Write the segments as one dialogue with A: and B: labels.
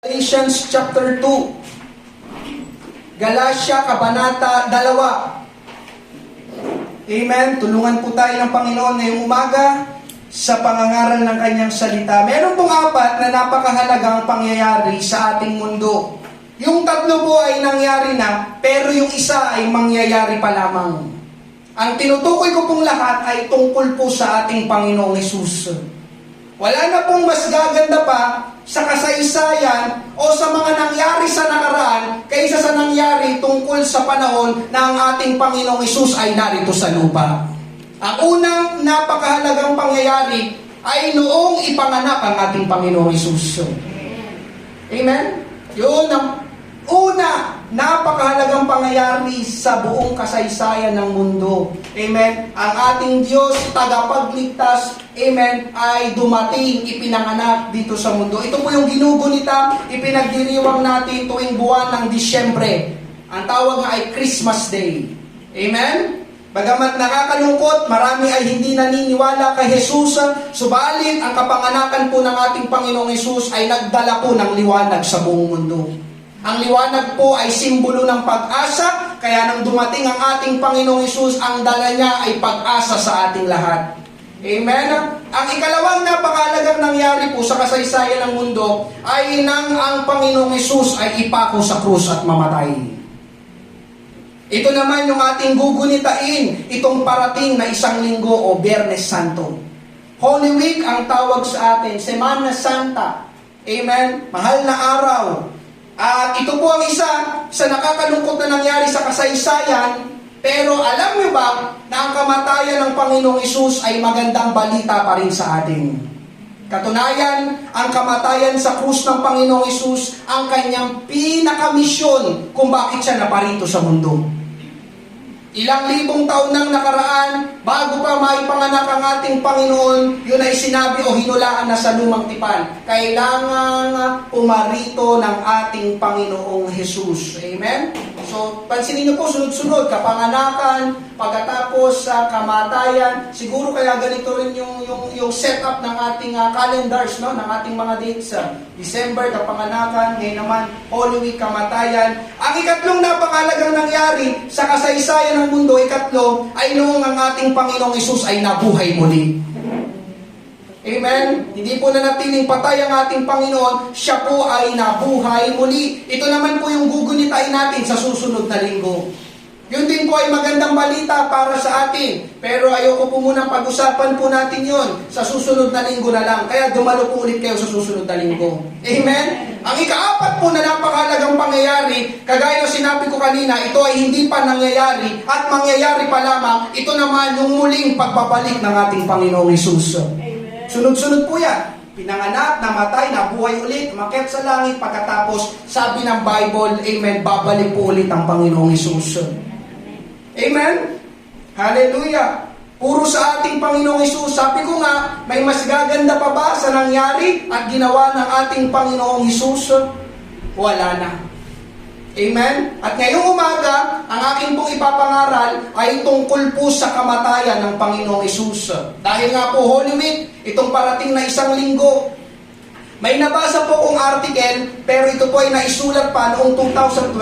A: Galatians chapter 2. Galatia, Kabanata 2. Amen. Tulungan po tayo ng Panginoon ngayong umaga sa pangangaral ng kanyang salita. Meron pong apat na napakahalagang pangyayari sa ating mundo. Yung tatlo po ay nangyari na, pero yung isa ay mangyayari pa lamang. Ang tinutukoy ko pong lahat ay tungkol po sa ating Panginoong Hesus. Wala na pong mas gaganda pa sa kasaysayan o sa mga nangyari sa nakaraan kaysa sa nangyari tungkol sa panahon na ang ating Panginoong Hesus ay narito sa lupa. Ang unang napakahalagang pangyayari ay noong ipanganak ang ating Panginoong Hesus. Amen? Yun ang una napakahalagang pangyayari sa buong kasaysayan ng mundo. Amen? Ang ating Diyos, tagapagligtas, amen, ay dumating, ipinanganak dito sa mundo. Ito po yung ginugunita, ipinagdiriwang natin tuwing buwan ng Disyembre. Ang tawag nga ay Christmas Day. Amen? Bagamat nakakalungkot, marami ay hindi naniniwala kay Jesus, subalit ang kapanganakan po ng ating Panginoong Hesus ay nagdala po ng liwanag sa buong mundo. Ang liwanag po ay simbolo ng pag-asa, kaya nang dumating ang ating Panginoong Hesus, ang dala niya ay pag-asa sa ating lahat. Amen? Ang ikalawang napakahalagang nangyari po sa kasaysayan ng mundo ay nang ang Panginoong Hesus ay ipako sa krus at mamatay. Ito naman yung ating gugunitain, itong parating na isang linggo o Biyernes Santo. Holy Week ang tawag sa atin, Semana Santa. Amen? Mahal na araw. At ito po ang isa sa nakakalungkot na nangyari sa kasaysayan, pero alam niyo ba na ang kamatayan ng Panginoong Hesus ay magandang balita pa rin sa atin? Katunayan, ang kamatayan sa krus ng Panginoong Hesus ang kanyang pinakamisyon kung bakit siya naparito sa mundo. Ilang libong taon nang nakaraan, bago pa maipanganak ang ating Panginoon, yun ay sinabi o hinulaan na sa lumang tipan. Kailangan umarito ng ating Panginoong Hesus. Amen? So, pansinin niyo po, sunod-sunod, kapanganakan, pagkatapos sa kamatayan, siguro kaya ganito rin yung setup ng ating calendars, no? Ng ating mga dates. December, kapanganakan, ngayon naman, Holy Week, kamatayan. Ang ikatlong napakahalagang nangyari sa kasaysayan ng mundo, ikatlo, ay noong ang ating Panginoong Hesus ay nabuhay muli. Amen? Hindi po nanatiling patay ang ating Panginoon, siya po ay nabuhay muli. Ito naman po yung gugunitain natin sa susunod na linggo. Yun din po ay magandang balita para sa atin. Pero ayoko po munang pag-usapan po natin yon sa susunod na linggo na lang. Kaya dumalo po ulit kayo sa susunod na linggo. Amen? Ang ikaapat po na napakahalagang pangyayari, kagaya ng sinabi ko kanina, ito ay hindi pa nangyayari at mangyayari pa lamang. Ito naman yung muling pagbabalik ng ating Panginoong Hesus. Sunod-sunod po yan. Pinanganak, namatay, nabuhay ulit, umakyat sa langit, pagkatapos, sabi ng Bible, amen, babalik po ulit ang Panginoong Hesus. Amen? Hallelujah! Puro sa ating Panginoong Hesus. Sabi ko nga, may mas gaganda pa ba sa nangyari at ginawa ng ating Panginoong Hesus? Wala na. Amen? At ngayong umaga, ang aking pong ipapangaral ay tungkol po sa kamatayan ng Panginoong Hesus. Dahil nga po Holy Week, itong parating na isang linggo, may nabasa po kong article, pero ito po ay naisulat pa noong 2012.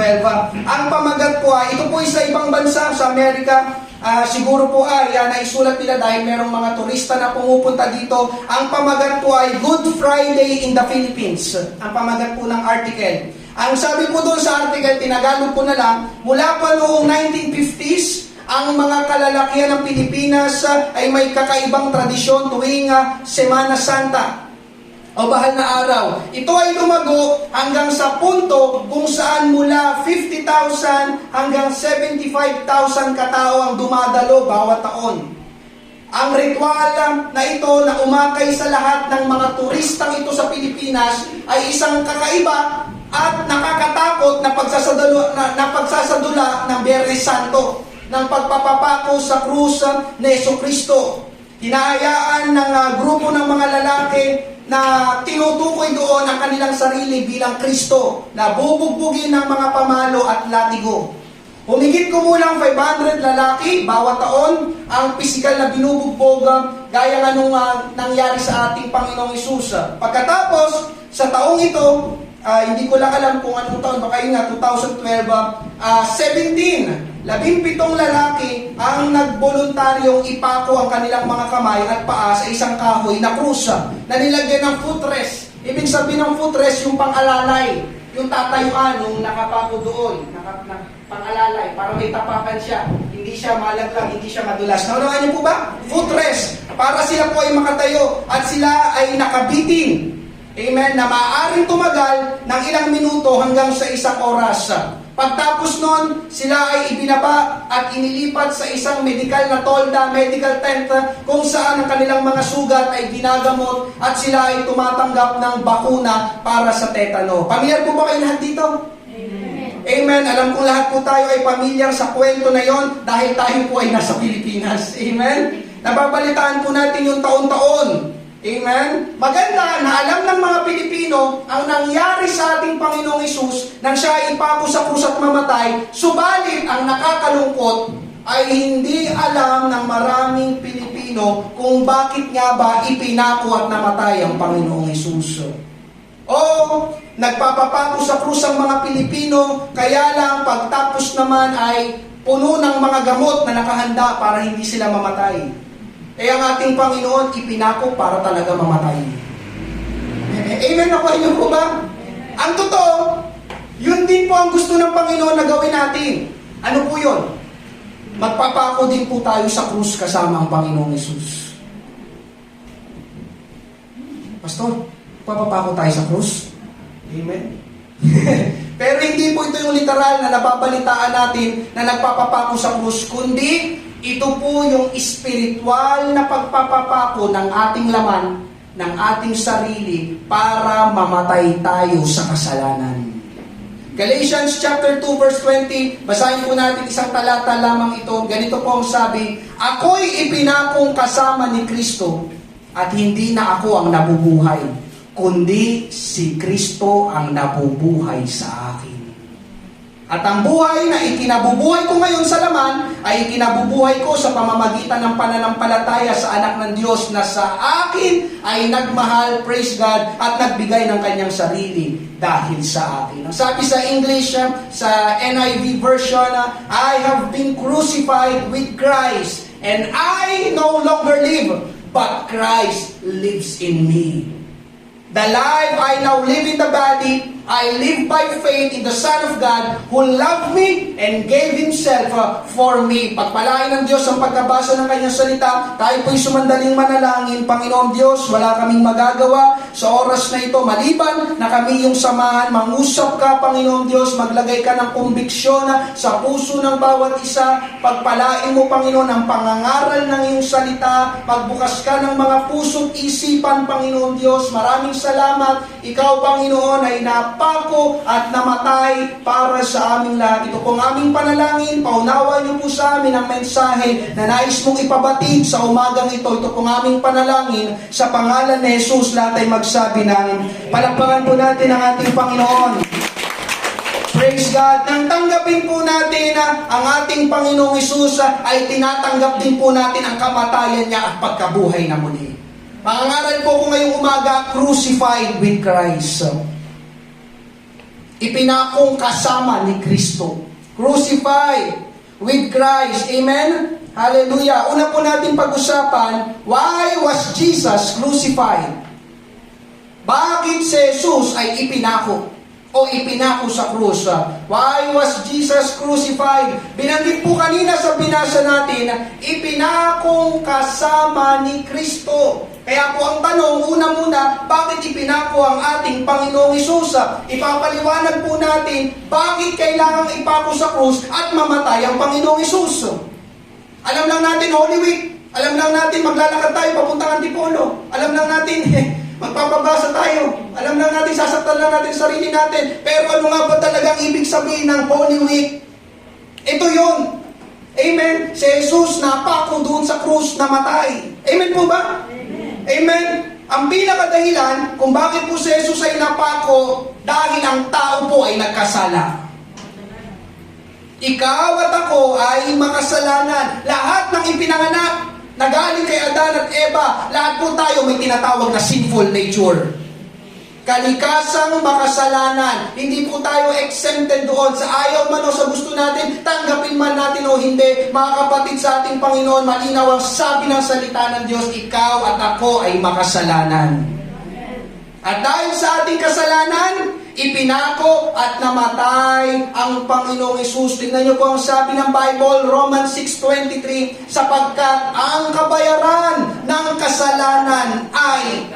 A: Ang pamagat po ay, ito po ay sa ibang bansa, sa Amerika. Siguro po ay naisulat nila dahil merong mga turista na pumupunta dito. Ang pamagat po ay Good Friday in the Philippines. Ang pamagat po ng article. Ang sabi po doon sa article, tinagalog ko na lang, mula pa noong 1950s, ang mga kalalakihan ng Pilipinas ay may kakaibang tradisyon tuwing Semana Santa o bahal na araw. Ito ay lumago hanggang sa punto kung saan mula 50,000 hanggang 75,000 katao ang dumadalo bawat taon. Ang ritual na ito na umakay sa lahat ng mga turistang ito sa Pilipinas ay isang kakaiba at nakakatakot na pagsasadula ng Biyernes Santo, ng pagpapapako sa krus ni Jesucristo. Hinahayaan ng grupo ng mga lalaki na tinutukoy doon ang kanilang sarili bilang Kristo, na bubugbugin ng mga pamalo at latigo. Humigit kumulang 500 lalaki bawat taon ang pisikal na binubugbog gaya nga nung nangyari sa ating Panginoong Hesus. Pagkatapos, sa taong ito, hindi ko lang alam kung anong taon, baka yun nga, 2012, 17 lalaki ang nagboluntaryong ipako ang kanilang mga kamay at paa sa isang kahoy na krus na nilagyan ng footrest. Ibig sabihin ng footrest, yung pang-alalay, yung tatayuan, yung nakapako doon, pang-alalay, para may tapakan siya, hindi siya malaglag, hindi siya madulas. Naunahan niyo po ba? Footrest, para sila po ay makatayo at sila ay nakabitin. Amen, na maaaring tumagal ng ilang minuto hanggang sa isang oras. Pagtapos nun, sila ay ibinaba at inilipat sa isang medical na tolda, medical tent, kung saan ang kanilang mga sugat ay ginagamot at sila ay tumatanggap ng bakuna para sa tetano. Pamilyar po ba kayo lahat dito? Amen. Amen. Alam kong lahat po tayo ay pamilyar sa kwento na yon dahil tayo po ay nasa Pilipinas. Amen. Nababalitaan po natin yung taon-taon. Amen? Maganda na alam ng mga Pilipino ang nangyari sa ating Panginoong Hesus nang siya ay ipako sa krus at mamatay, subalit ang nakakalungkot ay hindi alam ng maraming Pilipino kung bakit nga ba ipinako at namatay ang Panginoong Hesus. O nagpapapako sa krus ang mga Pilipino, kaya lang pagtapos naman ay puno ng mga gamot na nakahanda para hindi sila mamatay. Eh ang ating Panginoon ipinako para talaga mamatay. Amen na po inyo po ba? Ang totoo, yun din po ang gusto ng Panginoon na gawin natin. Ano po yun? Magpapako din po tayo sa krus kasama ang Panginoong Hesus. Pastor, papapako tayo sa krus? Amen? Pero hindi po ito yung literal na nababalitaan natin na nagpapapako sa krus, kundi ito po yung espiritual na pagpapapako ng ating laman, ng ating sarili, para mamatay tayo sa kasalanan. Galatians chapter 2 verse 20, basahin po natin isang talata lamang ito. Ganito po ang sabi, ako'y ipinakong kasama ni Kristo at hindi na ako ang nabubuhay, kundi si Kristo ang nabubuhay sa akin. At ang buhay na ikinabubuhay ko ngayon sa laman ay ikinabubuhay ko sa pamamagitan ng pananampalataya sa anak ng Diyos na sa akin ay nagmahal, praise God, at nagbigay ng kanyang sarili dahil sa akin. Ang sabi sa English, sa NIV version, I have been crucified with Christ and I no longer live, but Christ lives in me. The life I now live in the body, I live by faith in the Son of God who loved me and gave Himself for me. Pagpalain ng Diyos ang pagkabasa ng Kanyang salita. Tayo po'y sumandaling manalangin. Panginoon Diyos, wala kaming magagawa sa oras na ito. Maliban na kami yung samahan, mangusap ka, Panginoon Diyos, maglagay ka ng kumbiksyon sa puso ng bawat isa. Pagpalain mo, Panginoon, ang pangangaral ng iyong salita. Magbukas ka ng mga puso't isipan, Panginoon Diyos. Maraming salamat. Ikaw, Panginoon, ay napako at namatay para sa aming lahat. Ito pong aming panalangin. Paunawa niyo po sa amin ang mensahe na nais mong ipabatid sa umagang ito. Ito pong aming panalangin sa pangalan ni Jesus. Lahat ay magsabi ng palakpakan po natin ang ating Panginoon. Praise God. Nang tanggapin po natin ang ating Panginoong Jesus, ay tinatanggap din po natin ang kamatayan niya at pagkabuhay na muli. Pangangaral po ko ngayong umaga, crucified with Christ. Ipinakong kasama ni Kristo. Crucified with Christ. Amen? Hallelujah. Una po natin pag-usapan, why was Jesus crucified? Bakit si Jesus ay ipinako o ipinako sa krus? Why was Jesus crucified? Binanggit po kanina sa binasa natin, ipinakong kasama ni Kristo. Kaya po ang tanong, una muna, bakit ipinako ang ating Panginoong Hesus? Ipapaliwanag po natin, bakit kailangang ipako sa krus at mamatay ang Panginoong Hesus? Alam lang natin Holy Week. Alam lang natin maglalakad tayo papuntang Antipolo. Alam lang natin magpapabasa tayo. Alam lang natin, sasaktan lang natin sarili natin. Pero ano nga ba talagang ibig sabihin ng Holy Week? Ito yun. Amen. Si Jesus napako doon sa krus, namatay. Amen po ba? Amen. Ang pinakadahilan kung bakit po si Jesus ay napako, dahil ang tao po ay nagkasala. Ikaw at ako ay makasalanan. Lahat ng ipinanganak na galing kay Adan at Eva, lahat po tayo may tinatawag na sinful nature. Kalikasang makasalanan. Hindi po tayo exempted doon. Sa ayaw man o sa gusto natin, tanggapin man natin o hindi. Mga kapatid sa ating Panginoon, malinaw ang sabi ng salita ng Diyos, ikaw at ako ay makasalanan. At dahil sa ating kasalanan, ipinako at namatay ang Panginoong Hesus. Tingnan niyo po ang sabi ng Bible, Romans 6:23, sapagkat ang kabayaran ng kasalanan ay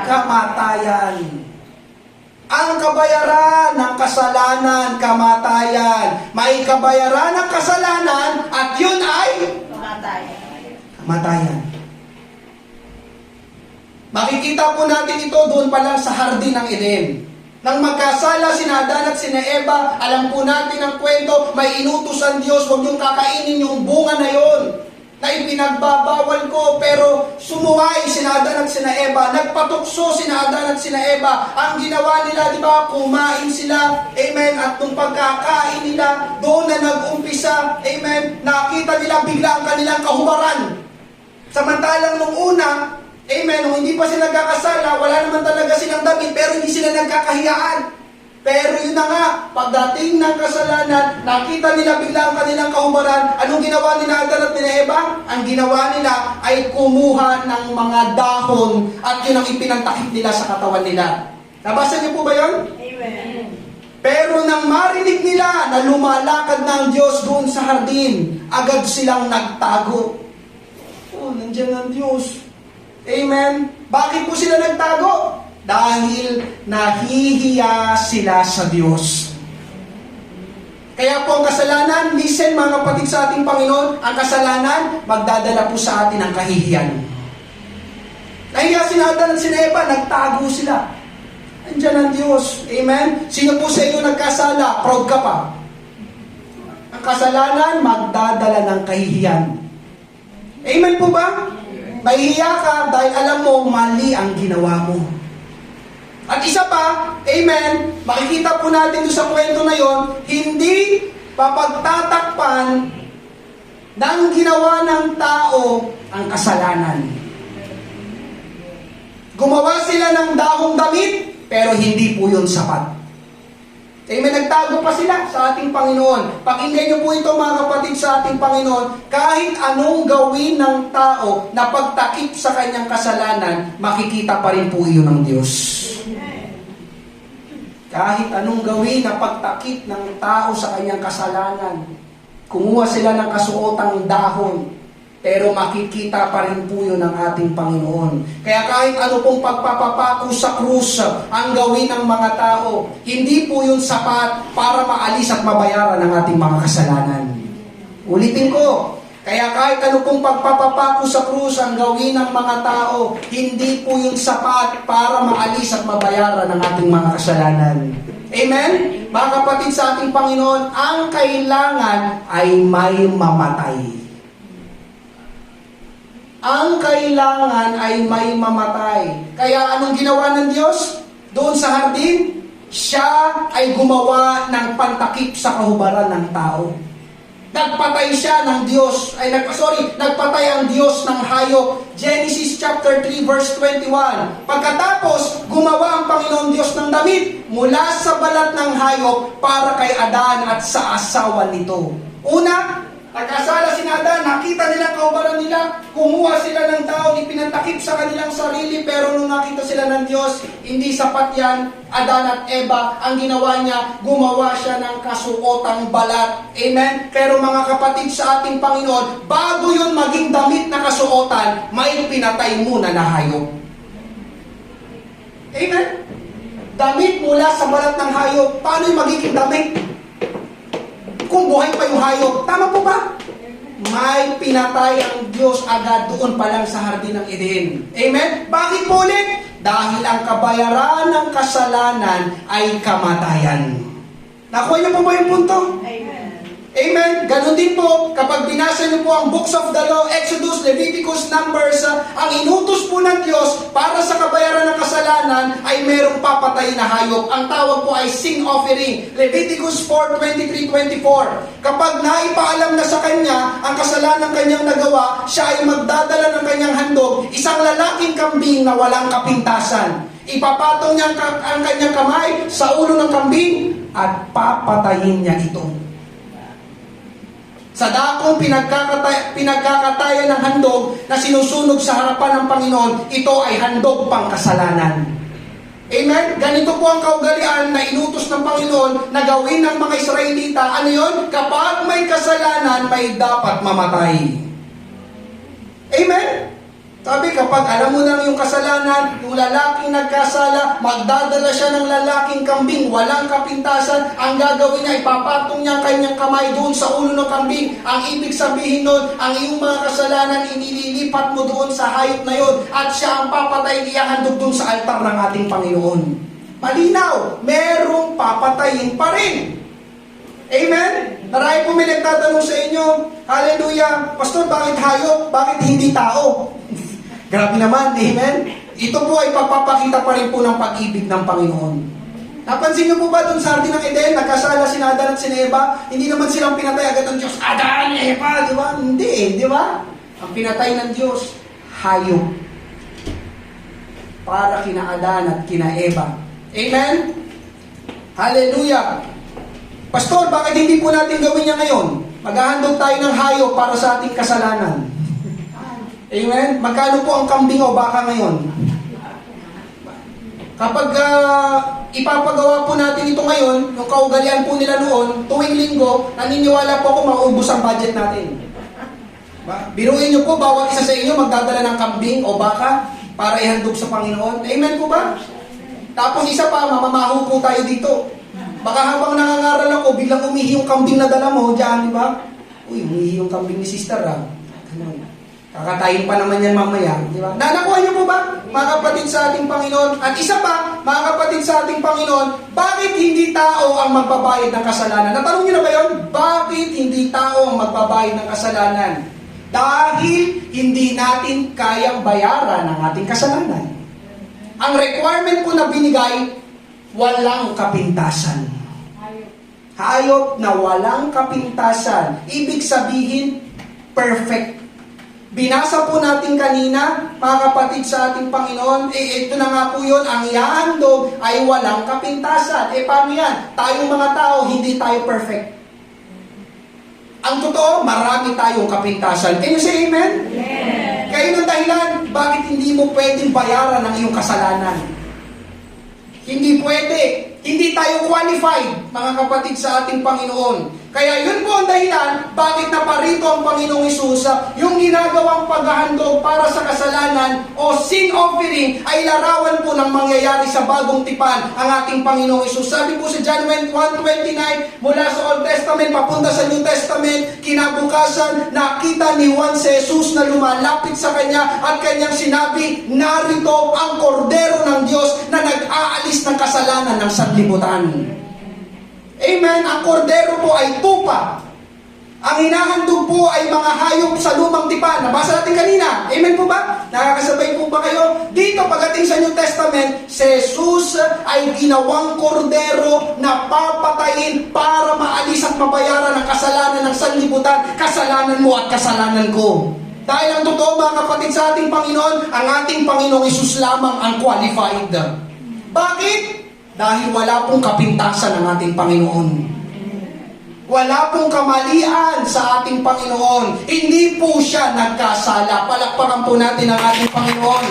A: kamatayan. Ang kabayaran ng kasalanan, kamatayan. May kabayaran ng kasalanan at yun ay kamatayan. Makikita po natin ito doon pa lang sa hardin ng Eden. Nang magkasala sina Adan at sina Eva, alam po natin ang kwento, may inutos ang Diyos, huwag niyong kakainin yung bunga na yon na ipinagbabawal ko, pero sumuway sina Adan at sina Eva, nagpatukso sina Adan at sina Eva. Ang ginawa nila, di ba, kumain sila, amen, at nung pagkakain nila, doon na nag-umpisa, amen, nakita nila bigla ang kanilang kahubaran. Samantalang nung una, amen, nung hindi pa sila nagkakasala, wala naman talaga silang damit, pero hindi sila nagkakahiyaan. Pero yun na nga, pagdating ng kasalanan, nakita nila bigla ang kanilang kahubaran. Anong ginawa nila Adan at nila Eva? Ang ginawa nila ay kumuha ng mga dahon at yun ang ipinantakip nila sa katawan nila. Nabasa niyo po ba yun?
B: Amen.
A: Pero nang marinig nila na lumalakad ng Diyos doon sa hardin, agad silang nagtago. Oh, nandiyan ang Diyos. Amen. Bakit po sila nagtago? Dahil nahihiya sila sa Diyos. Kaya po ang kasalanan, listen mga kapatid sa ating Panginoon, ang kasalanan, magdadala po sa atin ang kahihiyan. Nahiya sina Adan at sina Eva, nagtago sila. Andiyan ang Diyos. Amen. Sino po sa inyo nagkasala? Proud ka pa. Ang kasalanan, magdadala ng kahihiyan. Amen po ba? Mahihiya ka dahil alam mo mali ang ginawa mo. At isa pa, amen, makikita po natin doon sa kwento na yon, hindi papagtatakpan ng ginawa ng tao ang kasalanan. Gumawa sila ng dahong damit, pero hindi po yun sapat. Amen, nagtago pa sila sa ating Panginoon. Pakinggan niyo po ito mga kapatid sa ating Panginoon. Kahit anong gawin ng tao na pagtakip sa kanyang kasalanan, makikita pa rin po iyon ng Diyos. Kahit anong gawin na pagtakip ng tao sa kanyang kasalanan, kumuha sila ng kasuotang dahon, pero makikita pa rin po yun ng ating Panginoon. Kaya kahit ano pong pagpapapako sa krus ang gawin ng mga tao, hindi po yun sapat para maalis at mabayaran ang ating mga kasalanan. Ulitin ko, kaya kahit ano pong pagpapapako sa krus ang gawin ng mga tao, hindi po yun sapat para maalis at mabayaran ang ating mga kasalanan. Amen? Mga kapatid sa ating Panginoon, ang kailangan ay may mamatay. Ang kailangan ay may mamatay. Kaya anong ginawa ng Diyos? Doon sa hardin, siya ay gumawa ng pantakip sa kahubaran ng tao. Nagpatay siya ng Diyos, nagpatay ang Diyos ng hayop. Genesis chapter 3 verse 21. Pagkatapos, gumawa ang Panginoon Diyos ng damit mula sa balat ng hayop para kay Adan at sa asawa nito. Una, nagkasala si Adan, nakita nila kaubaran nila, kumuha sila ng tao, ipinantakip sa kanilang sarili, pero nung nakita sila ng Diyos, hindi sapat yan. Adan at Eva, ang ginawa niya, gumawa siya ng kasuotang balat. Amen? Pero mga kapatid sa ating Panginoon, bago yun maging damit na kasuotan, may pinatay muna na hayop. Amen? Damit mula sa balat ng hayop, paano yung magiging damit? Kung buhay pa yung hayop, tama po ba? May pinatay ang Diyos agad doon pa lang sa hardin ng Eden. Amen? Bakit po ulit? Dahil ang kabayaran ng kasalanan ay kamatayan. Nakuha niyo po ba yung punto?
B: Amen.
A: Amen? Ganon din po, kapag binasa niyo po ang books of the law, Exodus, Leviticus, Numbers, ang inutos po ng Diyos para sa kabayaran ng kasalanan ay merong papatay na hayop. Ang tawag po ay sin offering. Leviticus 4:23-24. Kapag naipaalam na sa kanya ang kasalanan kanyang nagawa, siya ay magdadala ng kanyang handog, isang lalaking kambing na walang kapintasan. Ipapatong niya ang kanyang kamay sa ulo ng kambing at papatayin niya ito. Sa dakong pinagkakatayan ng handog na sinusunog sa harapan ng Panginoon, ito ay handog pang kasalanan. Amen? Ganito po ang kaugalian na inutos ng Panginoon na gawin ng mga Israelita. Ano yun? Kapag may kasalanan, may dapat mamatay. Amen? Sabi, kapag alam mo na yung kasalanan, yung lalaking nagkasala, magdadala siya ng lalaking kambing, walang kapintasan, ang gagawin niya, ipapatong niya ang kanyang kamay doon sa ulo ng kambing. Ang ibig sabihin nun, ang iyong mga kasalanan, inililipat mo doon sa hayop na yun, at siya ang papatay, iyahandog doon sa altar ng ating Panginoon. Malinaw, merong papatayin pa rin. Amen? Marami po may nagtatanong sa inyo, hallelujah, Pastor, bakit hayop? Bakit hindi tao? Grabe naman, amen? Ito po ay papapakita pa rin po ng pag-ibig ng Panginoon. Napansin niyo po ba dun sa Hardin ng Eden, nagkasala si Adan at si Eva, hindi naman silang pinatay agad ng Diyos, Adan, Eva, di ba? Hindi, di ba? Ang pinatay ng Diyos, hayop. Para kina Adan at kina Eva. Amen? Hallelujah! Pastor, bakit hindi po natin gawin niya ngayon? Maghahandog tayo ng hayop para sa ating kasalanan. Amen? Magkano po ang kambing o baka ngayon? Kapag ipapagawa po natin ito ngayon, yung kaugalian po nila noon, tuwing linggo, naniniwala po ako maubos ang budget natin. Biruin niyo po, bawat isa sa inyo magdadala ng kambing o baka para ihandog sa Panginoon. Amen po ba? Tapos isa pa, mamamaho po tayo dito. Baka habang nangangaral ako, biglang umihi yung kambing na dala mo, dyan, di ba? Uy, umihi yung kambing ni sister, ha? Kakatayin pa naman yan mamaya, di ba? Nakuha niyo po ba, mga kapatid sa ating Panginoon? At isa pa, mga kapatid sa ating Panginoon, bakit hindi tao ang magbabayad ng kasalanan? Natanong niyo na ba yun? Bakit hindi tao ang magbabayad ng kasalanan? Dahil hindi natin kayang bayaran ang ating kasalanan. Ang requirement po na binigay, walang kapintasan. Hayop na walang kapintasan. Ibig sabihin, perfect. Binasa po natin kanina, mga kapatid sa ating Panginoon, ito na nga po yun, ang ihahandog ay walang kapintasan. Paano yan? Tayong mga tao, hindi tayo perfect. Ang totoo, marami tayong kapintasan. Can you say amen? Yes. Kayo ng dahilan, bakit hindi mo pwedeng bayaran ang iyong kasalanan? Hindi pwede. Hindi tayo qualified, mga kapatid sa ating Panginoon. Kaya yun po ang dahilan, bakit naparito ang Panginoong Hesus, yung ginagawang paghahandog para sa kasalanan o sin offering ay larawan po ng mangyayari sa bagong tipan ang ating Panginoong Hesus. Sabi po sa John 1:29, mula sa Old Testament papunta sa New Testament, kinabukasan nakita ni Juan si Jesus na lumalapit sa kanya at kanyang sinabi, narito ang kordero ng Diyos na nag-aalis ng kasalanan ng sanlibutan. Amen. Ang kordero po ay tupa. Ang hinahandog po ay mga hayop sa lumang tipan. Nabasa natin kanina. Amen po ba? Nakakasabay po ba kayo? Dito pagdating sa New Testament, si Jesus ay ginawang kordero na papatayin para maalis at mabayaran ang kasalanan ng sanlibutan. Kasalanan mo at kasalanan ko. Dahil ang totoo mga kapatid sa ating Panginoon, ang ating Panginoong Hesus lamang ang qualified. Bakit? Dahil wala pong kapintasan ng ating Panginoon. Wala pong kamalian sa ating Panginoon. Hindi po siya nagkasala. Palakpakan po natin ang ating Panginoon.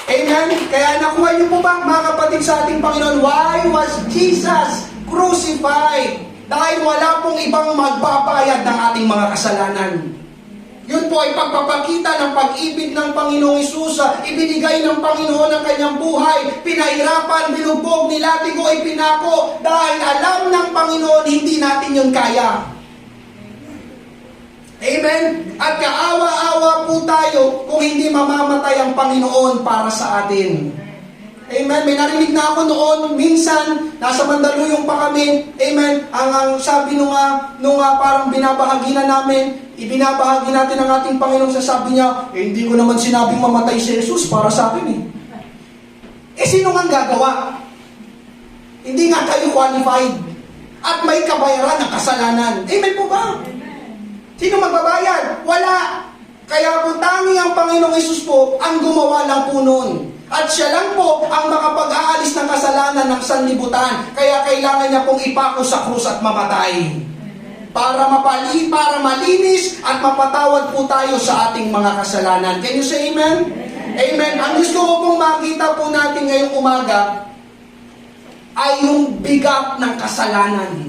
A: Amen? Kaya nakuha niyo po ba, mga kapatid sa ating Panginoon, why was Jesus crucified? Dahil wala pong ibang magbabayad ng ating mga kasalanan. Yun po ay pagpapakita ng pag-ibig ng Panginoong Hesus. Ibinigay ng Panginoon ang kanyang buhay. Pinahirapan, binugbog, nilatigo, ipinako. Dahil alam ng Panginoon, hindi natin yun kaya. Amen? At kaawa-awa po tayo kung hindi mamamatay ang Panginoon para sa atin. Amen. May narinig na ako noon, minsan, nasa Mandaluyong pa kami. Amen. Ang sabi nung parang binabahagi na namin, ibinabahagi natin ang ating Panginoon, sasabi niya, hindi ko naman sinabing mamatay si Jesus para sa akin sino nga gagawa? Hindi nga kayo qualified. At may kabayaran ng kasalanan. Amen po ba? Sino magbabayad? Wala. Kaya po tanging ang Panginoong Hesus po ang gumawa lang po noon. At siya lang po ang makapag-aalis ng kasalanan ng sanlibutan. Kaya kailangan niya pong ipako sa krus at mamatay. Para malinis at mapatawad po tayo sa ating mga kasalanan. Can you say amen? Amen. Ang gusto ko pong makita po natin ngayong umaga ay yung bigat ng kasalanan.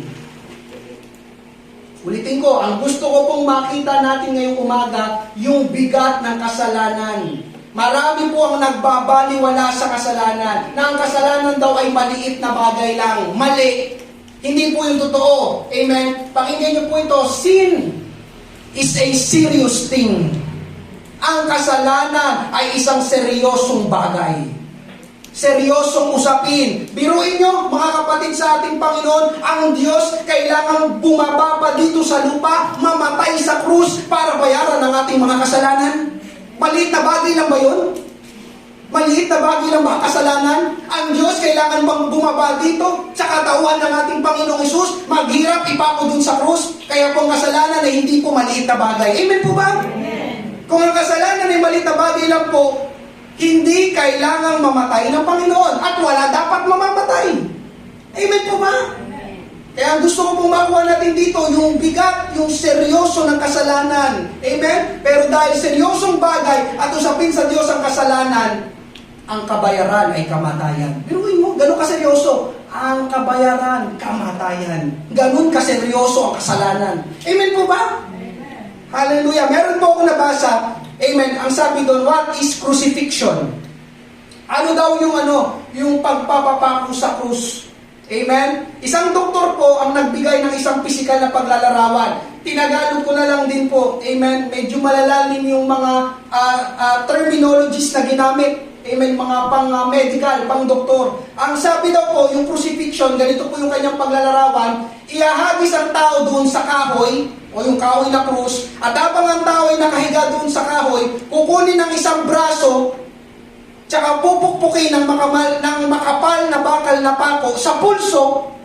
A: Ulitin ko, ang gusto ko pong makita natin ngayong umaga, yung bigat ng kasalanan. Marami po ang nagbabaliwala sa kasalanan, na ang kasalanan daw ay maliit na bagay lang. Mali. Hindi po yung totoo. Amen? Pakinggan niyo po ito, sin is a serious thing. Ang kasalanan ay isang seryosong bagay. Seryosong usapin. Biruin nyo, mga kapatid sa ating Panginoon, ang Diyos kailangan bumaba pa dito sa lupa, mamatay sa krus para bayaran ang ating mga kasalanan. Maliit na bagay lang ba yun? Maliit na bagay lang ba kasalanan? Ang Diyos kailangan bang bumaba dito sa katawan ng ating Panginoong Hesus, maghirap, ipako dun sa krus? Kaya po ang kasalanan ay hindi po maliit na bagay. Amen po ba? Amen. Kung ang kasalanan ay maliit na bagay lang po, hindi kailangang mamatay ng Panginoon at wala dapat mamamatay. Amen po ba? Kaya gusto ko pong makuha natin dito yung bigat, yung seryoso ng kasalanan. Amen? Pero dahil seryosong bagay at usapin sa Diyos ang kasalanan, ang kabayaran ay kamatayan. Biruin mo, ganun kaseryoso. Ang kabayaran, kamatayan. Ganun kaseryoso ang kasalanan. Amen po ba? Amen. Hallelujah. Meron po ako nabasa. Amen. Ang sabi doon, what is crucifixion? Ano daw yung pagpapapako sa krus? Amen? Isang doktor po ang nagbigay ng isang pisikal na paglalarawan. Tinagalog ko na lang din po. Amen? Medyo malalalim yung mga terminologies na ginamit. Amen? Mga pang-medical, pang-doktor. Ang sabi daw po, yung crucifixion, ganito po yung kanyang paglalarawan, ihahagis ang tao doon sa kahoy, o yung kahoy na krus, at habang ang tao ay nakahiga doon sa kahoy, kukunin ng isang braso, tsaka pupukpukin ng makapal na bakal na pako sa pulso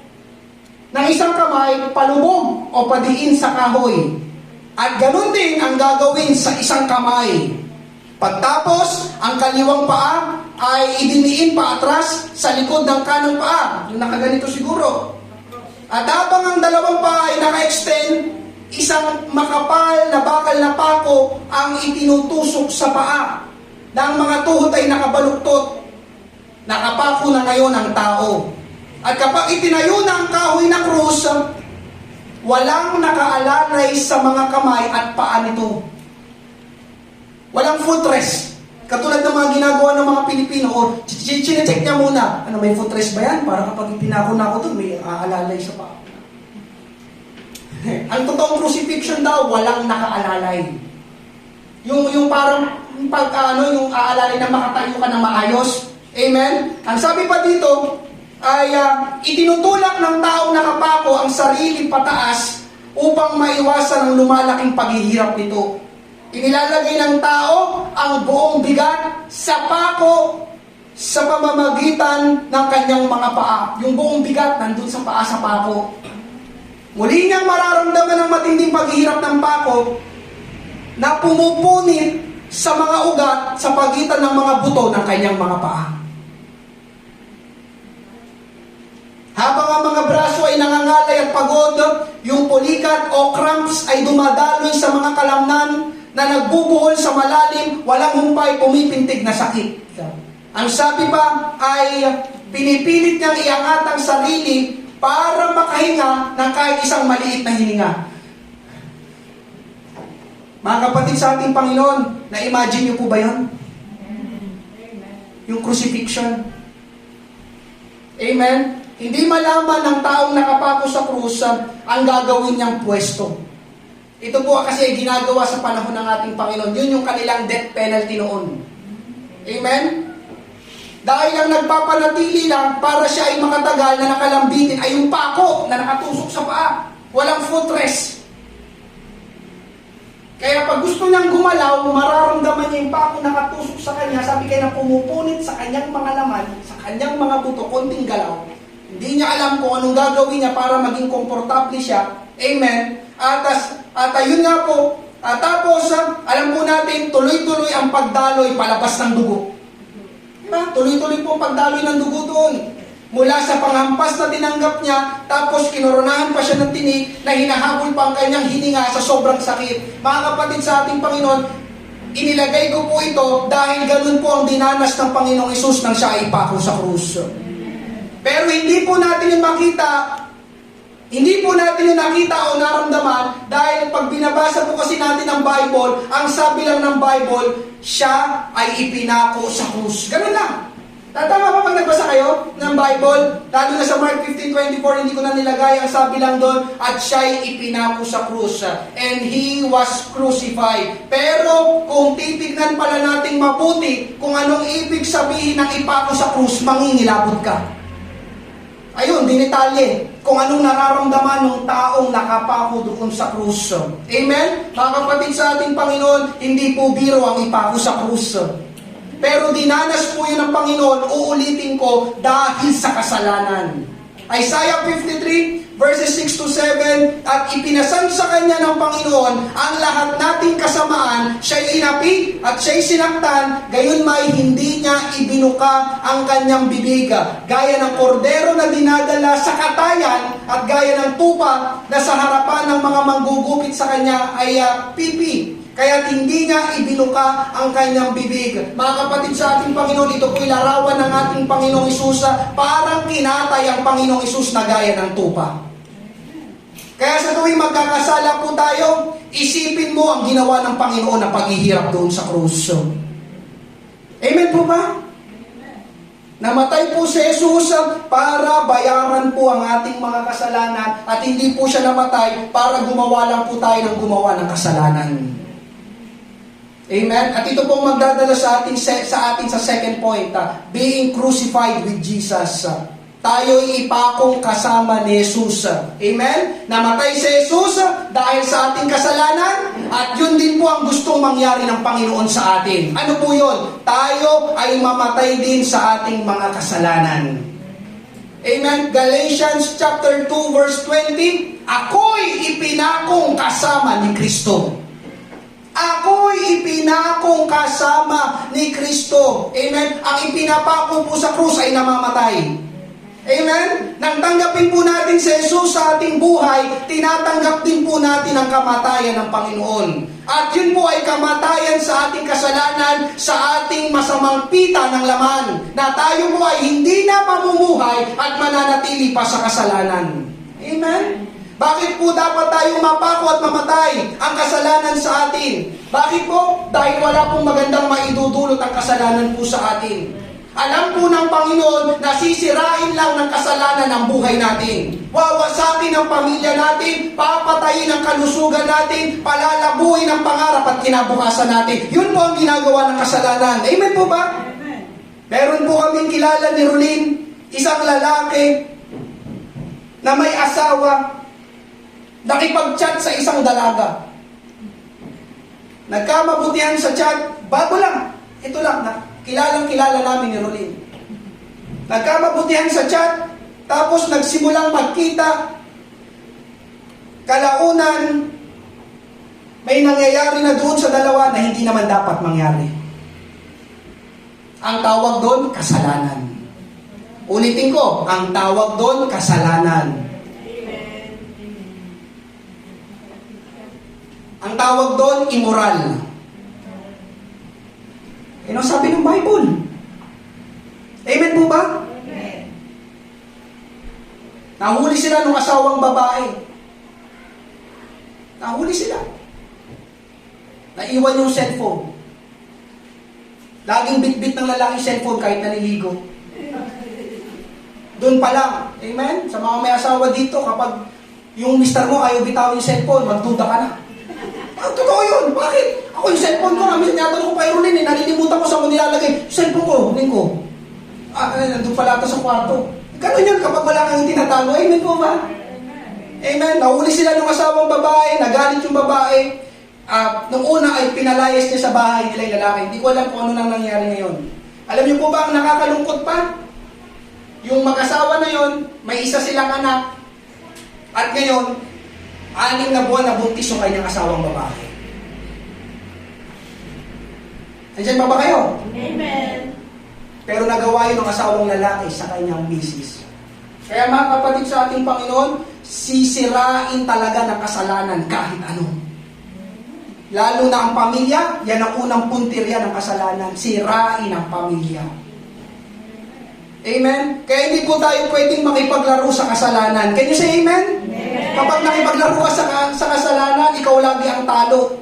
A: ng isang kamay, palubog o padiin sa kahoy. At ganun din ang gagawin sa isang kamay. Pagtapos, ang kaliwang paa ay idiniin pa atras sa likod ng kanang paa. Yung nakaganito siguro. At habang ang dalawang paa ay naka-extend, isang makapal na bakal na pako ang itinutusok sa paa. Na ang mga tuhod ay nakabaluktot. Nakapako na ngayon ang tao. At kapag itinayo na ang kahoy na krus, walang nakaalalay sa mga kamay at paa nito. Walang footrest. Katulad ng mga ginagawa ng mga Pilipino, o chinecheck niya muna, may footrest ba yan? Para kapag itinako na ako doon, may aalalay sa paa. Ang totoong crucifixion daw, walang nakaalalay. Yung parang yung aalalay na makatayo ka ng maayos. Amen? Ang sabi pa dito ay itinutulak ng taong nakapako ang sarili pataas upang maiwasan ang lumalaking paghihirap nito. Inilalagay ng tao ang buong bigat sa pako sa pamamagitan ng kanyang mga paa. Yung buong bigat nandun sa paa sa pako. Muli niyang mararamdaman ng matinding paghihirap ng pako na pumupunit sa mga ugat sa pagitan ng mga buto ng kanyang mga paa. Habang ang mga braso ay nangangalay at pagod, yung pulikat o cramps ay dumadaloy sa mga kalamnan na nagbubuhol sa malalim, walang humpay, pumipintig na sakit. Ang sabi pa ay pinipilit niyang iangat ang sarili para makahinga ng kahit isang maliit na hininga. Mga kapatid sa ating Panginoon, na-imagine niyo po ba yun? Yung crucifixion. Amen? Hindi malaman ng taong nakapako sa krus ang gagawin niyang pwesto. Ito po kasi ginagawa sa panahon ng ating Panginoon. Yun yung kanilang death penalty noon. Amen? Dahil ang nagpapanatili lang para siya ay makatagal na nakalambitin ay yung pako na nakatusok sa paa. Walang footrest. Kaya pag gusto niyang gumalaw, mararamdaman niya yung pako nakatusok sa kanya, sabi kaya na pumupunit sa kanyang mga laman, sa kanyang mga buto, konting galaw. Hindi niya alam kung anong gagawin niya para maging komportable siya. Amen? At ayun nga po, tapos alam po natin, tuloy-tuloy ang pagdaloy palabas ng dugo. Tuloy-tuloy po ang pagdaloy ng dugo doon. Mula sa panghampas na tinanggap niya, tapos kinoronahan pa siya ng tinik na hinahabol pa ang kanyang hininga sa sobrang sakit. Mga kapatid sa ating Panginoon, inilagay ko po ito dahil ganun po ang dinanas ng Panginoong Hesus nang siya ay ipako sa krus. Pero hindi po natin yung makita, hindi po natin yung nakita o naramdaman dahil pag binabasa po kasi natin ang Bible, ang sabi lang ng Bible, siya ay ipinako sa krus. Ganun lang. Tama ba pag nagbasa kayo ng Bible? Lalo na sa Mark 15:24, hindi ko na nilagay, ang sabi lang doon, at siya'y ipinako sa krus. And He was crucified. Pero kung titignan pala nating mabuti kung anong ibig sabihin ng ipako sa krus, mangingilabot ka. Ayun, dinitalye kung anong nararamdaman ng taong nakapako doon sa krus. Amen? Mga kapatid sa ating Panginoon, hindi po biro ang ipako sa krus. Pero dinanas po yun ng Panginoon, uulitin ko, dahil sa kasalanan. Isaiah 53, verses 6 to 7, at ipinasan sa kanya ng Panginoon ang lahat nating kasamaan, siya'y inapi at siya'y sinaktan, gayon may hindi niya ibinuka ang kanyang bibig. Gaya ng kordero na dinadala sa katayan at gaya ng tupa na sa harapan ng mga manggugupit sa kanya ay pipi. Kaya hindi niya ibinuka ang kanyang bibig. Mga kapatid sa ating Panginoon, ito po'y larawan ng ating Panginoong Hesus. Parang kinatay ang Panginoong Hesus na gaya ng tupa. Kaya sa tuwing magkakasala po tayo, isipin mo ang ginawa ng Panginoon na paghihirap doon sa krus. Amen po ba? Namatay po si Jesus para bayaran po ang ating mga kasalanan at hindi po siya namatay para gumawa lang po tayo ng gumawa ng kasalanan. Amen? At ito pong magdadala sa atin sa second point, being crucified with Jesus. Tayo'y ipakong kasama ni Jesus. Amen? Namatay si Jesus dahil sa ating kasalanan at yun din po ang gustong mangyari ng Panginoon sa atin. Ano po yun? Tayo ay mamatay din sa ating mga kasalanan. Amen? Galatians chapter 2 verse 20, ako'y ipinakong kasama ni Kristo. Ako'y ipinakong kasama ni Kristo. Amen? Ang ipinapako po sa krus ay namamatay. Amen? Nang tanggapin po natin si Jesus sa ating buhay, tinatanggap din po natin ang kamatayan ng Panginoon. At yun po ay kamatayan sa ating kasalanan, sa ating masamang pita ng laman, na tayo po ay hindi na mamumuhay at mananatili pa sa kasalanan. Amen? Bakit po dapat tayong mapako at mamatay ang kasalanan sa atin? Bakit po? Dahil wala pong magandang maidudulot ang kasalanan po sa atin. Alam po ng Panginoon na sisirain lang ng kasalanan ang buhay natin. Wawasakin ang pamilya natin, papatayin ang kalusugan natin, palalabuin ang pangarap at kinabukasan natin. Yun po ang ginagawa ng kasalanan. Amen po ba? Amen. Meron po kaming kilala ni Rolin, isang lalaki na may asawa, nakipag-chat sa isang dalaga. Nagkamabutihan sa chat, bago lang, ito lang, kilalang-kilala namin ni Rolin. Nagkamabutihan sa chat, tapos nagsimulang magkita, kalaunan, may nangyayari na doon sa dalawa na hindi naman dapat mangyari. Ang tawag doon, kasalanan. Ulitin ko, ang tawag doon, kasalanan. Ang tawag doon, immoral. Ano sabi ng Bible? Amen po ba? Amen. Nahuli sila ng asawang babae. Nahuli sila. Naiwan yung cellphone. Laging bit-bit ng lalaking cellphone kahit naliligo. Doon pa lang. Amen? Sa mga may asawa dito, kapag yung mister mo ayaw bitawin yung cellphone, magduda ka na. Totoo yun. Bakit? Ako yung cellphone ko, minsan tinatanong ko pa yung Rolin, nalilimutan ko sa mo nilalagay. Cellphone ko, huling ko. Nandun pala ito sa kwarto. Ganun yun kapag wala kang tinatago. Amen po ba? Amen. Nahuli sila ng asawang babae, nagalit yung babae. Nung una ay pinalayas niya sa bahay nila yung lalaki. Hindi ko alam kung ano nang nangyari ngayon. Alam niyo po ba ang nakakalungkot pa? Yung mag-asawa na yon, may isa silang anak. At ngayon, 6 na buwan na buntis yung kanyang asawang babae. Nandiyan pa ba kayo?
B: Amen.
A: Pero nagawa yun ng asawang lalaki sa kanyang misis. Kaya mga kapatid sa ating Panginoon, sisirain talaga ng kasalanan kahit ano. Lalo na ang pamilya, yan ang unang puntirya ng kasalanan. Sirain ang pamilya. Amen? Kaya hindi po tayo pwedeng makipaglaro sa kasalanan. Can you say amen? Amen. Kapag nakipaglaro ka sa kasalanan, ikaw lagi ang talo.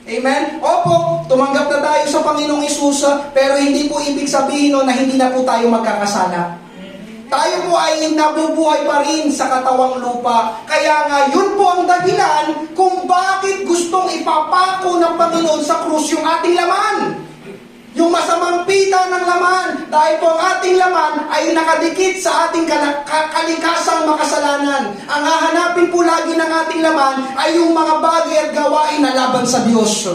A: Amen? Opo, tumanggap na tayo sa Panginoong Hesus, pero hindi po ibig sabihin no, na hindi na po tayo magkakasala. Tayo po ay nabubuhay pa rin sa katawang lupa. Kaya nga, yun po ang dahilan kung bakit gustong ipapako ng Panginoon sa krus yung ating laman. Yung masamang pita ng laman, dahil po ang ating laman ay nakadikit sa ating kalikasang makasalanan. Ang hahanapin po lagi ng ating laman ay yung mga bagay at gawain na laban sa Diyos.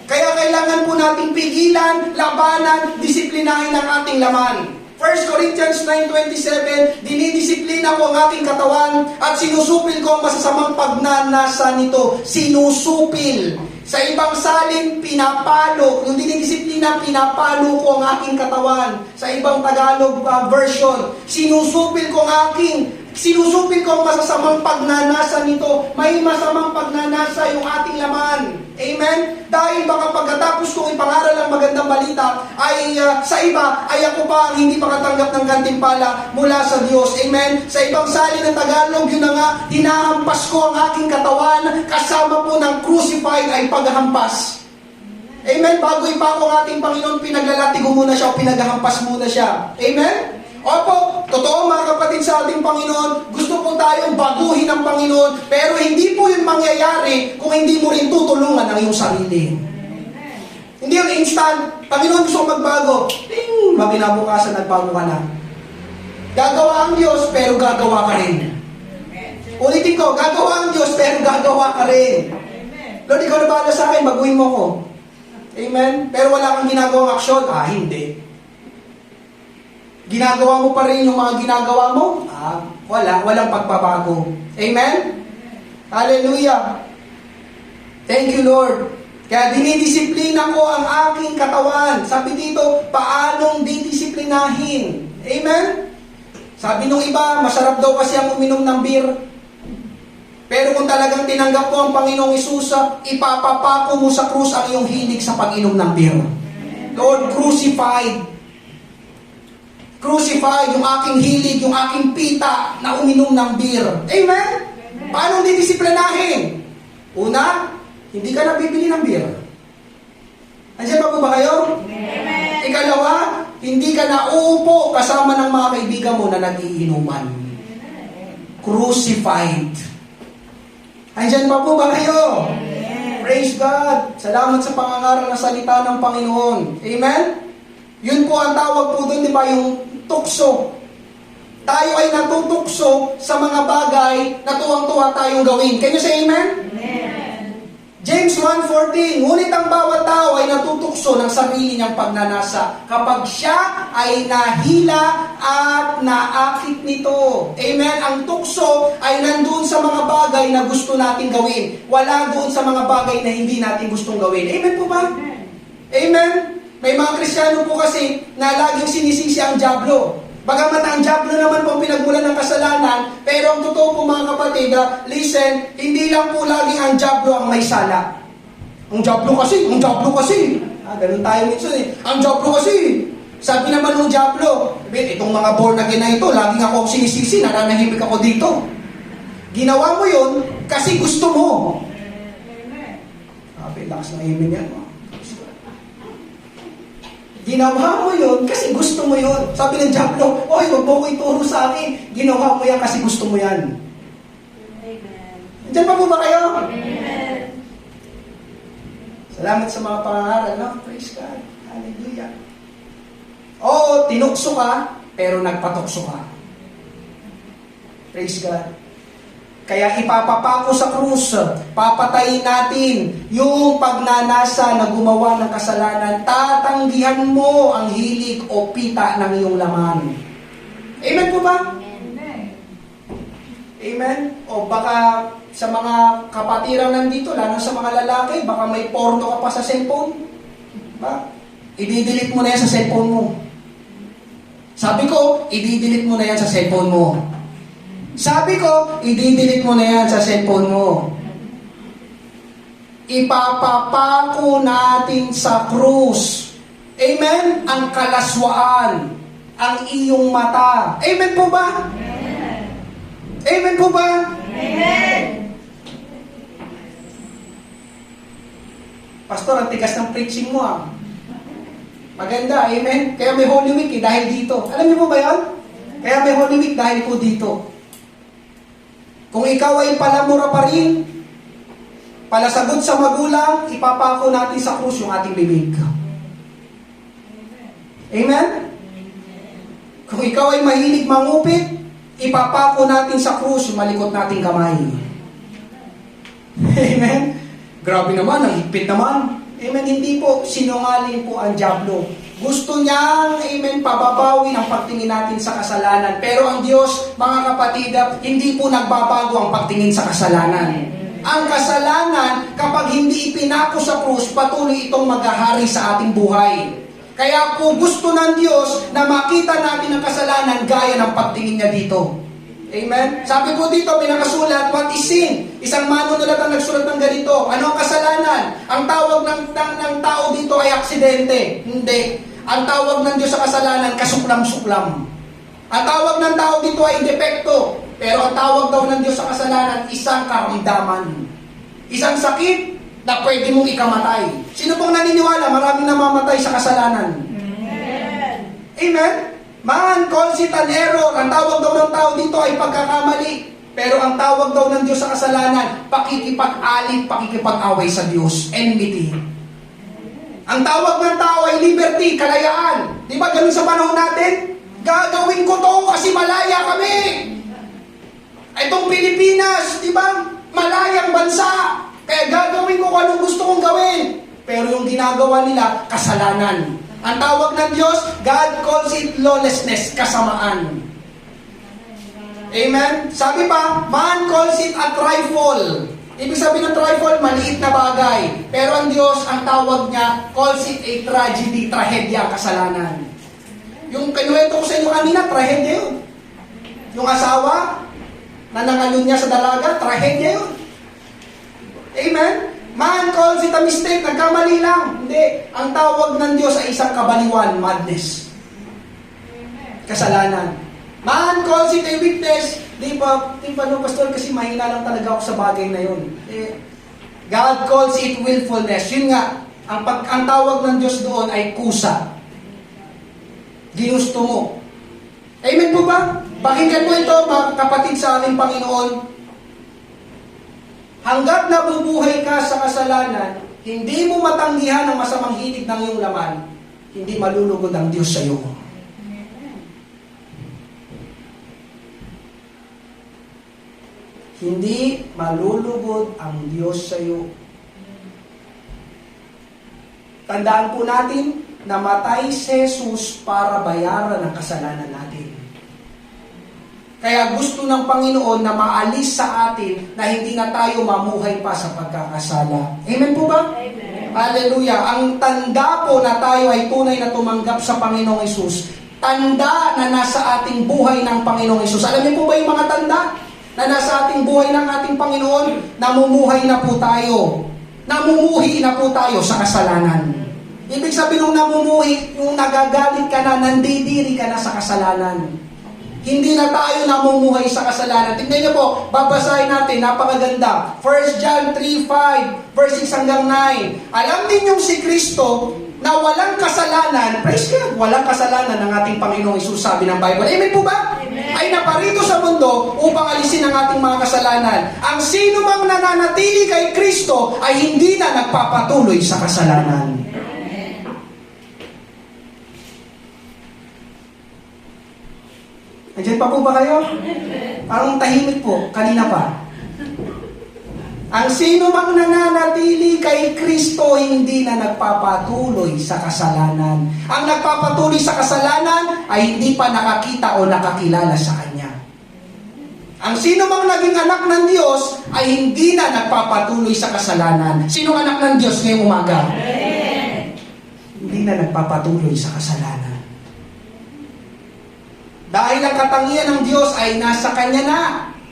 A: Kaya kailangan po nating pigilan, labanan, disiplinahin ang ating laman. 1 Corinthians 9:27, dinidisiplina ko ang aking katawan at sinusupil ko ang masasamang pagnanasa nito. Sinusupil. Sa ibang salin, pinapalo. Yung dinidisiplina, pinapalo ko ang aking katawan. Sa ibang Tagalog version, sinusupil ko ang masasamang pagnanasa nito. May masamang pagnanasa yung ating laman. Amen? Dahil baka pagkatapos kong ipangaral ang magandang balita, ay sa iba, ay ako pa ang hindi makatanggap ng gantimpala mula sa Diyos. Amen? Sa ibang salin ng Tagalog, yun na nga, hinahampas ko ang aking katawan, kasama po ng crucified ay paghahampas. Amen? Bago ipako ang ating Panginoon, pinaglalatigo muna siya o pinaghahampas muna siya. Amen? Opo, totoo mga kapatid sa ating Panginoon, gusto po tayong baguhin ng Panginoon, pero hindi po yun mangyayari kung hindi mo rin tutulungan ang iyong sarili. Hindi yung instant, Panginoon gusto ko magbago, ting, maginabukasan nagbago ka na. Gagawa ang Diyos, pero gagawa ka rin. Ulitin ko, gagawa ang Diyos, pero gagawa ka rin. Lord, ikaw na bahala sa akin, baguhin mo ko. Amen? Pero wala kang ginagawang aksyon? Hindi. Ginagawa mo pa rin yung mga ginagawa mo? Walang pagbabago. Amen? Hallelujah! Thank you, Lord. Kaya dinidisiplina ko ang aking katawan. Sabi dito, paanong didisiplinahin? Amen? Sabi nung iba, masarap daw kasi ang uminom ng beer. Pero kung talagang tinanggap mo ang Panginoong Hesus, ipapapako mo sa krus ang iyong hilig sa pag-inom ng beer. Lord, crucified yung aking hilig, yung aking pita na uminom ng beer. Amen? Paano didisiplinahin? Una, hindi ka nabibili ng beer. Andiyan pa po ba kayo? Amen. Ikalawa, hindi ka nauupo kasama ng mga kaibigan mo na nagiinuman. Crucified. Andiyan pa po ba kayo? Amen. Praise God. Salamat sa pangangaral na salita ng Panginoon. Amen? Yun po ang tawag po doon, di ba, yung tukso. Tayo ay natutukso sa mga bagay na tuwang-tuwa tayong gawin. Can you say amen? Amen. James 1:14, ngunit ang bawat tao ay natutukso ng sarili niyang pagnanasa kapag siya ay nahila at naakit nito. Amen? Ang tukso ay nandun sa mga bagay na gusto natin gawin. Wala doon sa mga bagay na hindi natin gustong gawin. Amen po ba? Amen? May mga Kristiyano po kasi na laging sinisisi ang dyablo. Bagamat ang dyablo naman po pinagmulan ng kasalanan, pero ang totoo po mga kapatid, listen, hindi lang po laging ang dyablo ang may sala. Ang dyablo kasi. Ganun tayo minsan eh. Ang dyablo kasi. Sabi naman ng dyablo, itong mga born again na ito, laging ako sinisisi, nananahimik ako dito. Ginawa mo yun kasi gusto mo. Lakas ng amen yan. Ginawa mo yun kasi gusto mo yun. Sabi ng dyablo, oy, wag mo ko ituro sa akin. Ginawa mo yan kasi gusto mo yan. Amen. Diyan pa po ba kayo? Amen. Salamat sa mga pangaral, no? Praise God. Hallelujah. Oo, tinukso ka, pero nagpatukso ka. Praise God. Kaya ipapapako sa krus, papatayin natin yung pagnanasa na gumawa ng kasalanan. Tatanggihan mo ang hilig o pita ng iyong laman. Amen po ba? Amen. Amen? O baka sa mga kapatiran nandito, lalo sa mga lalaki, baka may porno ka pa sa cellphone. Ba? I-delete mo na yan sa cellphone mo. Sabi ko, i-delete mo na yan sa cellphone mo. Sabi ko, i-delete mo na yan sa cellphone mo. Ipapapako natin sa krus. Amen? Ang kalaswaan, ang iyong mata. Amen po ba? Amen. Amen po ba? Amen. Pastor, ang tigas ng preaching mo ah. Maganda, amen? Kaya may Holy Week dahil dito. Alam niyo po ba yan? Kaya may Holy Week dahil po dito. Kung ikaw ay palamura pa rin, palasagot sa magulang, ipapako natin sa krus yung ating bibig. Amen? Kung ikaw ay mahilig mangupit, ipapako natin sa krus yung malikot nating kamay. Amen? Grabe naman, ang higpit naman. Amen, hindi po, sinungaling po ang dyablo. Gusto niyang, amen, pababawin ang pagtingin natin sa kasalanan. Pero ang Diyos, mga kapatid, hindi po nagbabago ang pagtingin sa kasalanan. Ang kasalanan, kapag hindi ipinako sa krus, patuloy itong maghahari sa ating buhay. Kaya po gusto ng Diyos na makita natin ang kasalanan gaya ng pagtingin niya dito. Amen? Sabi po dito, may nakasulat, what is sin? Isang manunulat ang nagsulat ng ganito. Ano ang kasalanan? Ang tawag ng tao dito ay aksidente. Hindi. Ang tawag ng Diyos sa kasalanan, kasuklam-suklam. Ang tawag ng tao dito ay depekto. Pero ang tawag daw ng Diyos sa kasalanan, isang karamdaman. Isang sakit na pwede mong ikamatay. Sino pong naniniwala? Maraming namamatay sa kasalanan. Amen? Amen? Man, calls it an error. Ang tawag daw ng tao dito ay pagkakamali. Pero ang tawag daw ng Diyos sa kasalanan, pakikipag-alit, pakikipag-away sa Diyos. Enmity. Ang tawag ng tao ay liberty, kalayaan. Di ba ganun sa panahon natin? Gagawin ko to kasi malaya kami. Itong Pilipinas, di ba? Malayang bansa. Kaya gagawin ko kung anong gusto kong gawin. Pero yung ginagawa nila, kasalanan. Ang tawag ng Diyos, God calls it lawlessness, kasamaan. Amen? Sabi pa, man calls it a trifle. Ibig sabihin ng trifle, maliit na bagay. Pero ang Diyos, ang tawag niya, calls it a tragedy, trahedya, kasalanan. Yung kinuwento ko sa inyo kanina, trahedya yun. Yung asawa, na nangalun niya sa dalaga, trahedya yun. Amen? Man calls it a mistake, nagkamali lang. Hindi. Ang tawag ng Diyos ay isang kabaliwan, madness. Kasalanan. Man calls it a weakness. Di pa, no, pastor, kasi mahina lang talaga ako sa bagay na yun. God calls it willfulness. Yun nga, ang tawag ng Diyos doon ay kusa. Ginusto mo. Amen po ba? Pakinggan mo ito, mga kapatid sa ating Panginoon. Hanggat nabubuhay ka sa kasalanan, hindi mo matanggihan ang masamang hilig ng iyong laman, hindi malulugod ang Diyos sa iyo. Hindi malulugod ang Diyos sa iyo. Tandaan po natin, namatay si Jesus para bayaran ang kasalanan natin. Kaya gusto ng Panginoon na maalis sa atin na hindi na tayo mamuhay pa sa pagkakasala. Amen po ba? Amen. Hallelujah. Ang tanda po na tayo ay tunay na tumanggap sa Panginoong Hesus. Tanda na nasa ating buhay ng Panginoong Hesus. Alam niyo po ba yung mga tanda na nasa ating buhay ng ating Panginoon? Namumuhay na po tayo. Namumuhi na po tayo sa kasalanan. Ibig sabihin nung namumuhi, yung nagagalit ka na, nandidiri ka na sa kasalanan. Hindi na tayo namumuhay sa kasalanan. Tignan niyo po, babasahin natin, napakaganda. 1 John 3:5, verse 6 hanggang 9. Alam ninyong si Kristo na walang kasalanan, praise God, walang kasalanan ng ating Panginoong Hesus, sabi ng Bible. Amen po ba? Amen. Ay naparito sa mundo upang alisin ang ating mga kasalanan. Ang sino mang nananatili kay Kristo ay hindi na nagpapatuloy sa kasalanan. Nandiyan pa po ba kayo? Parang tahimik po, kanina pa. Ang sino mang nananatili kay Kristo, hindi na nagpapatuloy sa kasalanan. Ang nagpapatuloy sa kasalanan ay hindi pa nakakita o nakakilala sa Kanya. Ang sino mang naging anak ng Diyos ay hindi na nagpapatuloy sa kasalanan. Sinong anak ng Diyos ngayong umaga? Amen. Hindi na nagpapatuloy sa kasalanan. Dahil ang katangian ng Diyos ay nasa Kanya na.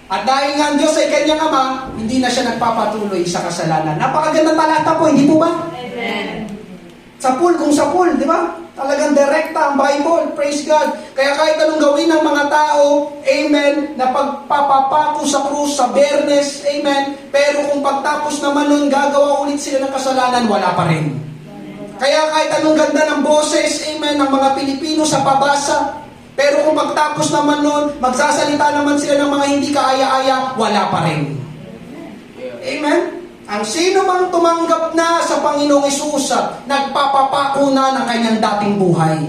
A: At dahil nga ang Diyos ay Kanyang Ama, hindi na siya nagpapatuloy sa kasalanan. Napakaganda talata po, hindi po ba?
B: Amen.
A: Kung sa pool, di ba? Talagang direkta ang Bible, praise God. Kaya kahit anong gawin ng mga tao, amen, na pagpapapako sa krus, sa bernes, amen, pero kung pagtapos naman nun, gagawa ulit sila ng kasalanan, wala pa rin. Kaya kahit anong ganda ng boses, amen, ng mga Pilipino sa pabasa, pero kung pagtapos naman nun, magsasalita naman sila ng mga hindi kaaya-aya, wala pa rin. Amen? Ang sino mang tumanggap na sa Panginoong Hesus, nagpapapako na ng kanyang dating buhay.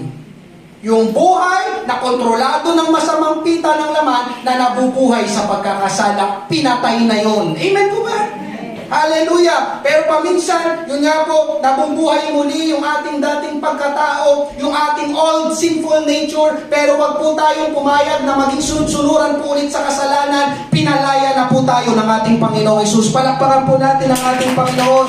A: Yung buhay na kontrolado ng masamang pita ng laman na nabubuhay sa pagkakasala, pinatay na yon. Amen po ba? Hallelujah! Pero paminsan, yun nga po, nabubuhay muli yung ating dating pagkatao, yung ating old sinful nature, pero wag po tayong pumayag na maging sunod-sunuran po ulit sa kasalanan, pinalaya na po tayo ng ating Panginoong Hesus. Palakpakan po natin ang ating Panginoon.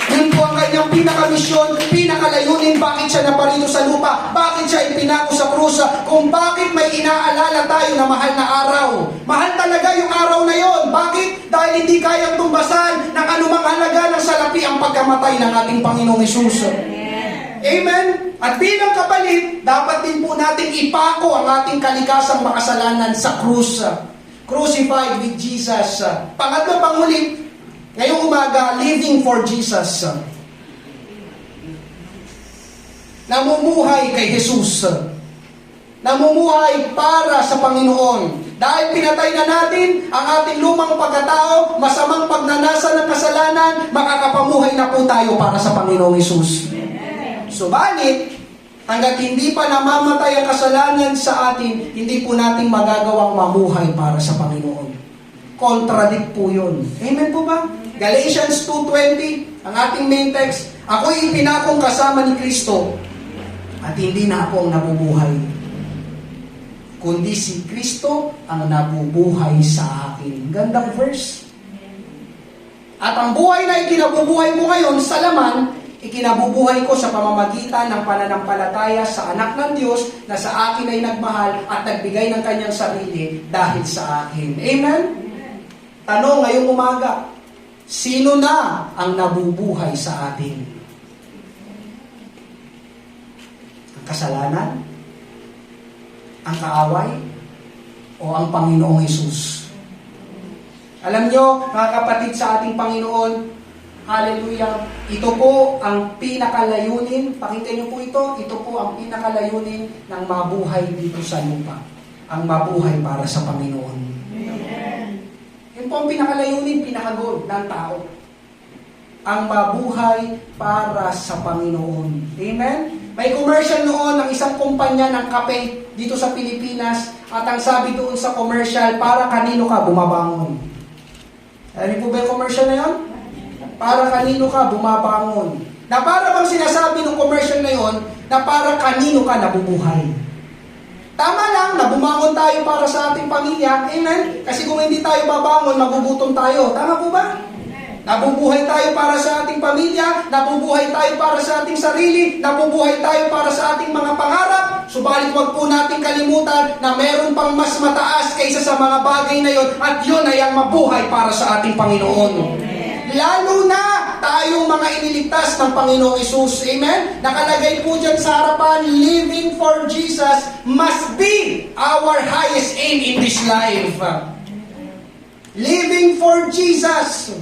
A: Yun po ang kanyang pinakamisyon, pinakalayunin, bakit siya naparito sa lupa, bakit siya ipinako sa krusa, kung bakit may inaalala tayo na mahal na araw. Mahal talaga yung araw na yon. Bakit? Dahil hindi kayang tumbasan ng anumang halaga ng salapi ang pagkamatay ng ating Panginoong Hesus. Amen? At bilang kapalit, dapat din po natin ipako ang ating kalikasang makasalanan sa krus. Crucified with Jesus. Pangatlo, panghuli, ngayong umaga, living for Jesus. Namumuhay kay Jesus. Namumuhay para sa Panginoon. Dahil pinatay na natin ang ating lumang pagkatao, masamang pagnanasa ng kasalanan, makakapamuhay na po tayo para sa Panginoong Jesus. Subalit, hanggat hindi pa namamatay ang kasalanan sa atin, hindi po natin magagawang mamuhay para sa Panginoon. Contradict po yun. Amen po ba? Galatians 2:20, ang ating main text, ako'y ipinakong kasama ni Kristo at hindi na ako ang nabubuhay, kundi si Kristo ang nabubuhay sa akin. Gandang verse. At ang buhay na ikinabubuhay ko ngayon sa laman, ikinabubuhay ko sa pamamagitan ng pananampalataya sa anak ng Diyos na sa akin ay nagmahal at nagbigay ng kanyang sarili dahil sa akin. Amen? Tanong ngayong umaga, sino na ang nabubuhay sa atin? Ang kasalanan? Ang kaaway? O ang Panginoong Hesus? Alam nyo, mga kapatid sa ating Panginoon, hallelujah, ito po ang pinakalayunin, pakinggan nyo po ito po ang pinakalayunin ng mabuhay dito sa lupa. Ang mabuhay para sa Panginoon. Yun po ang pinakalayunin, pinakagod ng tao. Ang mabuhay para sa Panginoon. Amen? May commercial noon ng isang kumpanya ng kape dito sa Pilipinas at ang sabi doon sa commercial, para kanino ka bumabangon? Alam po ba yung commercial na yun? Para kanino ka bumabangon? Na para bang sinasabi ng commercial na yun na para kanino ka nabubuhay? Tama lang na bumangon tayo para sa ating pamilya. Amen? Kasi kung hindi tayo babangon, magugutom tayo. Tama po ba? Nabubuhay tayo para sa ating pamilya, nabubuhay tayo para sa ating sarili, nabubuhay tayo para sa ating mga pangarap. Subalit wag po nating kalimutan na meron pang mas mataas kaysa sa mga bagay na yon at yun ay ang mabuhay para sa ating Panginoon. Lalo na tayong mga iniligtas ng Panginoong Hesus. Amen? Nakalagay po dyan sa harapan, living for Jesus must be our highest aim in this life. Living for Jesus,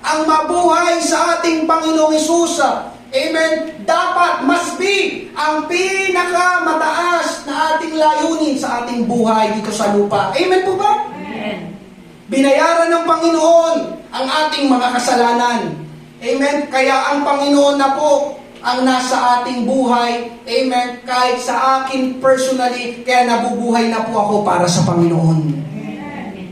A: ang mabuhay sa ating Panginoong Hesus. Amen? Dapat must be ang pinakamataas na ating layunin sa ating buhay dito sa lupa. Amen po ba? Amen. Binayaran ng Panginoon ang ating mga kasalanan. Amen? Kaya ang Panginoon na po ang nasa ating buhay. Amen? Kahit sa akin personally, kaya nabubuhay na po ako para sa Panginoon. Amen.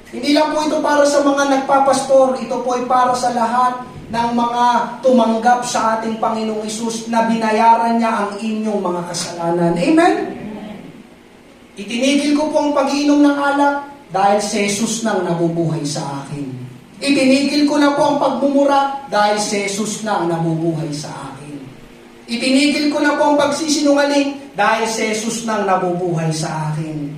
A: Hindi lang po ito para sa mga nagpapastor, ito po ay para sa lahat ng mga tumanggap sa ating Panginoong Hesus na binayaran niya ang inyong mga kasalanan. Amen? Itinigil ko po ang pag-iinom ng alak dahil si Jesus nang nabubuhay sa akin. Itinigil ko na po ang pagmumura dahil si Jesus na ang nabubuhay sa akin. Itinigil ko na po ang pagsisinungaling dahil si Jesus nang nabubuhay sa akin.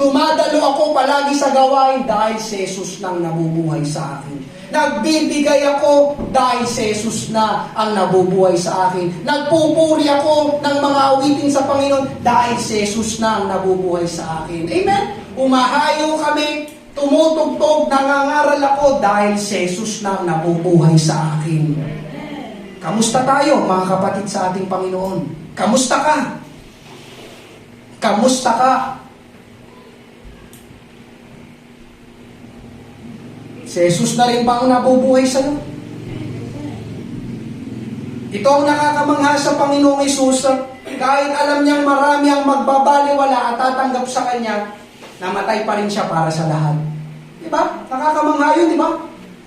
A: Dumadalo ako palagi sa gawain dahil si Jesus lang nabubuhay sa akin. Nagbibigay ako dahil si Jesus na ang nabubuhay sa akin. Nagpupuri ako ng mga awitin sa Panginoon dahil si Jesus na ang nabubuhay sa akin. Amen? Umahayo kami, tumutugtog, nangangaral ako dahil si Jesus na ang nabubuhay sa akin. Kamusta tayo, mga kapatid sa ating Panginoon? Kamusta ka? Kamusta ka? Si Jesus na rin ba ang nabubuhay sa iyo? Ito ang nakakamangha sa Panginoong Hesus. Kahit alam niyang marami ang magbabaliwala at tatanggap sa Kanya, namatay pa rin siya para sa lahat. Diba? Nakakamangha yun, diba?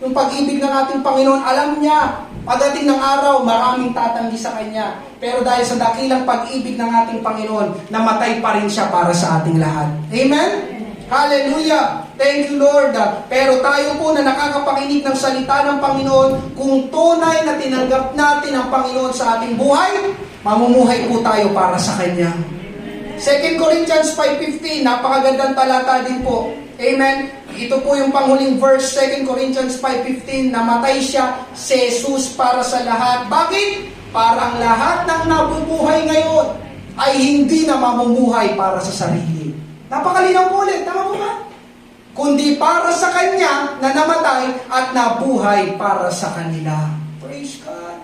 A: Yung pag-ibig ng ating Panginoon, alam niya, pagdating ng araw, maraming tatanggi sa Kanya. Pero dahil sa dakilang pag-ibig ng ating Panginoon, namatay pa rin siya para sa ating lahat. Amen? Hallelujah! Thank you, Lord. Pero tayo po na nakakapakinig ng salita ng Panginoon, kung tunay na tinanggap natin ang Panginoon sa ating buhay, mamumuhay po tayo para sa Kanya. 2 Corinthians 5:15, napakagandang talata din po. Amen? Ito po yung panghuling verse, 2 Corinthians 5:15, namatay siya, si Jesus para sa lahat. Bakit? Para ang lahat ng nabubuhay ngayon ay hindi na mamumuhay para sa sarili. Napakalinaw po ulit, tama po ba? Kundi para sa Kanya na namatay at nabuhay para sa kanila. Praise God.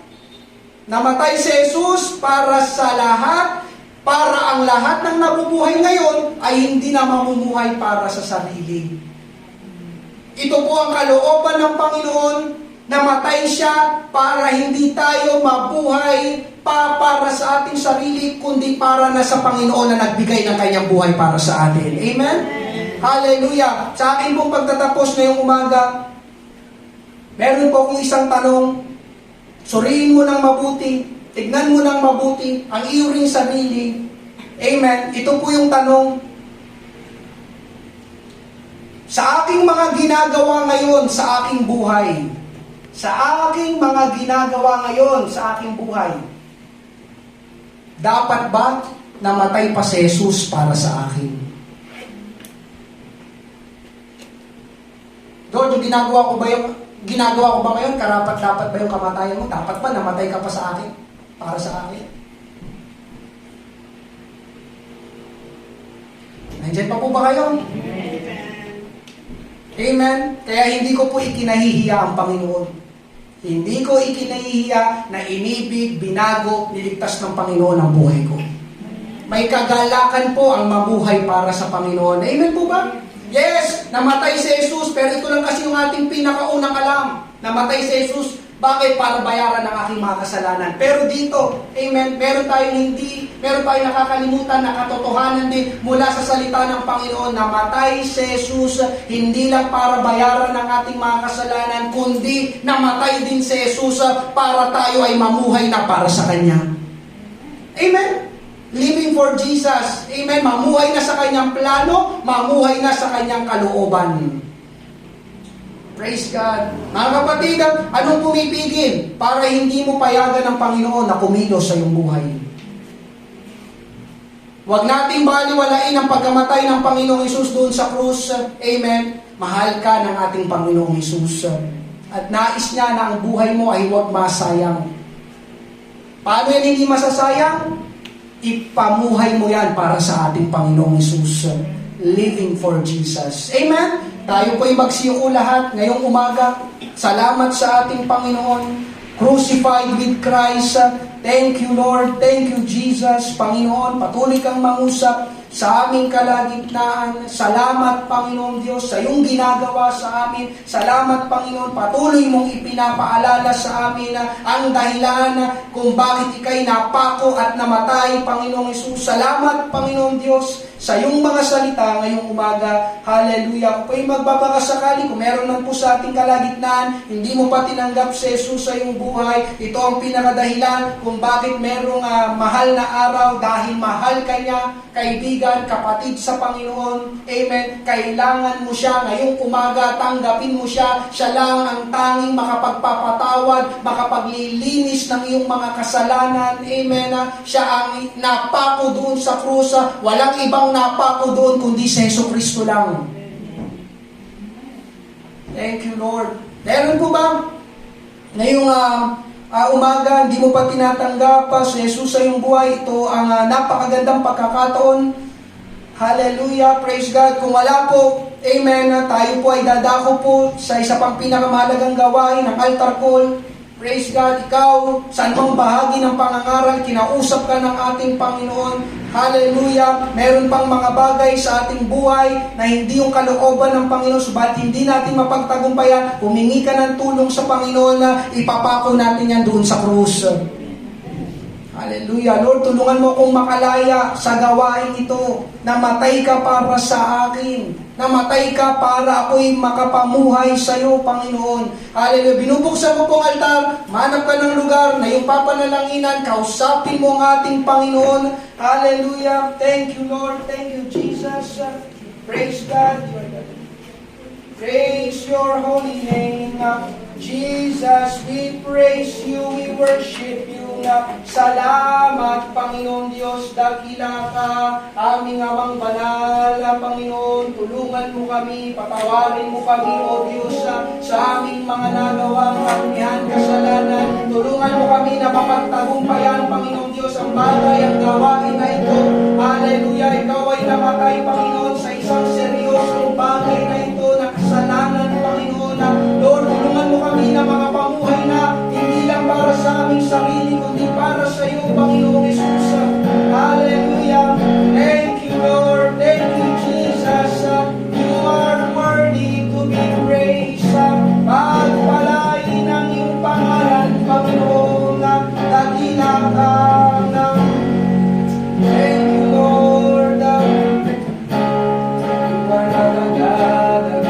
A: Namatay si Jesus para sa lahat, para ang lahat ng nabubuhay ngayon ay hindi na mamumuhay para sa sarili. Ito po ang kalooban ng Panginoon, namatay siya para hindi tayo mabuhay para sa ating sarili, kundi para na sa Panginoon na nagbigay ng Kanyang buhay para sa atin. Amen? Hallelujah! Sa akin pong pagtatapos ngayong umaga, meron po akong isang tanong. Suriin mo ng mabuti, tignan mo ng mabuti ang iyo ring sarili. Amen? Ito po yung tanong. Sa aking mga ginagawa ngayon sa aking buhay, sa aking mga ginagawa ngayon sa aking buhay, dapat ba namatay pa si Jesus para sa akin? Lord, yung ginagawa ko ba ngayon, karapat-dapat ba yung kamatayan mo? Dapat ba namatay ka pa sa akin? Para sa akin? Nandiyan pa po ba kayo? Amen? Kaya hindi ko po ikinahihiya ang Panginoon. Hindi ko ikinahihiya na inibig, binago, niligtas ng Panginoon ang buhay ko. May kagalakan po ang mabuhay para sa Panginoon. Amen po ba? Yes, namatay si Jesus, pero ito lang kasi yung ating pinakaunang alam. Namatay si Jesus, bakit? Para bayaran ang aking mga kasalanan. Pero dito, amen, meron tayong nakakalimutan na katotohanan din mula sa salita ng Panginoon. Namatay si Jesus, hindi lang para bayaran ang ating mga kasalanan, kundi namatay din si Jesus para tayo ay mamuhay na para sa Kanya. Amen? Living for Jesus. Amen? Mamuhay na sa Kanyang plano, mamuhay na sa Kanyang kalooban. Praise God. Mga kapatid, anong pumipigil para hindi mo payagan ng Panginoon na kumilos sa iyong buhay? Huwag nating baliwalain ang pagkamatay ng Panginoong Hesus doon sa krus. Amen. Mahal ka ng ating Panginoong Hesus. At nais niya na ang buhay mo ay huwag masayang. Paano yan hindi masasayang? Ipamuhay mo yan para sa ating Panginoong Hesus. Living for Jesus. Amen? Tayo po'y magsiyuko lahat ngayong umaga. Salamat sa ating Panginoon. Crucified with Christ. Thank you, Lord. Thank you, Jesus. Panginoon, patuloy kang mangusap sa aming kalagitnaan. Salamat, Panginoon Diyos, sa iyong ginagawa sa amin. Salamat, Panginoon, patuloy mong ipinapaalala sa amin ang dahilan kung bakit ikay napako at namatay, Panginoong Hesus. Salamat, Panginoon Diyos, sa iyong mga salita ngayong umaga. Hallelujah. Kung magbabakasakali, kung meron man po sa ating kalagitnaan, hindi mo pa tinanggap si Jesus sa iyong buhay, ito ang pinakadahilan kung bakit merong mahal na araw dahil mahal ka niya, kaibigan, kapatid sa Panginoon. Amen. Kailangan mo siya ngayong umaga, tanggapin mo siya. Siya lang ang tanging makapagpapatawad, makapaglilinis ng iyong mga kasalanan. Amen. Siya ang napako doon sa krus. Walang ibang napako doon kundi si Jesucristo lang. Thank you, Lord. Meron po ba ngayong umaga, hindi mo pa tinatanggap si Jesus sa iyong buhay? Ito ang napakagandang pagkakataon. Hallelujah, praise God. Kung wala po, amen, tayo po ay dadako po sa isa pang pinakamahalagang gawain, ang altar call. Praise God, ikaw, saan mang bahagi ng pangangaral, kinausap ka ng ating Panginoon. Hallelujah, meron pang mga bagay sa ating buhay na hindi yung kalooban ng Panginoon, subalit hindi natin mapagtagumpayan, humingi ka ng tulong sa Panginoon na ipapako natin yan doon sa krus. Hallelujah. Lord, tulungan mo akong makalaya sa gawain ito. Namatay ka para sa akin. Namatay ka para ako'y makapamuhay sa iyo, Panginoon. Hallelujah. Binubuksan mo pong altar. Manap ka ng lugar na iyong papanalanginan. Kausapin mo ang ating Panginoon. Hallelujah. Thank you, Lord. Thank you, Jesus. Praise God. Praise your holy name. Jesus, we praise you, we worship you. Salamat, Panginoon Diyos, dakila ka, aming amang banal, Panginoon, tulungan mo kami, patawarin mo kami, O Diyos, sa aming mga nagawang karumihan, kasalanan. Tulungan mo kami na mapagtagumpayan, Panginoon Diyos, ang bagay, ang gawain na ito. Hallelujah, ikaw ay namatay, Panginoon, sa isang seryosong bagay na ito, na kasalanan, Panginoon. Lord, tulungan mo kami na makapamuhay na hindi lang para sa aming sarili, kundi para sa iyo, Panginoong Jesus. Hallelujah. Thank you, Lord. Thank you, Jesus. You are worthy to be praised. Pagpalain ang iyong pangalan, Panginoon, dakila ka. Thank you, Lord. You are not a God that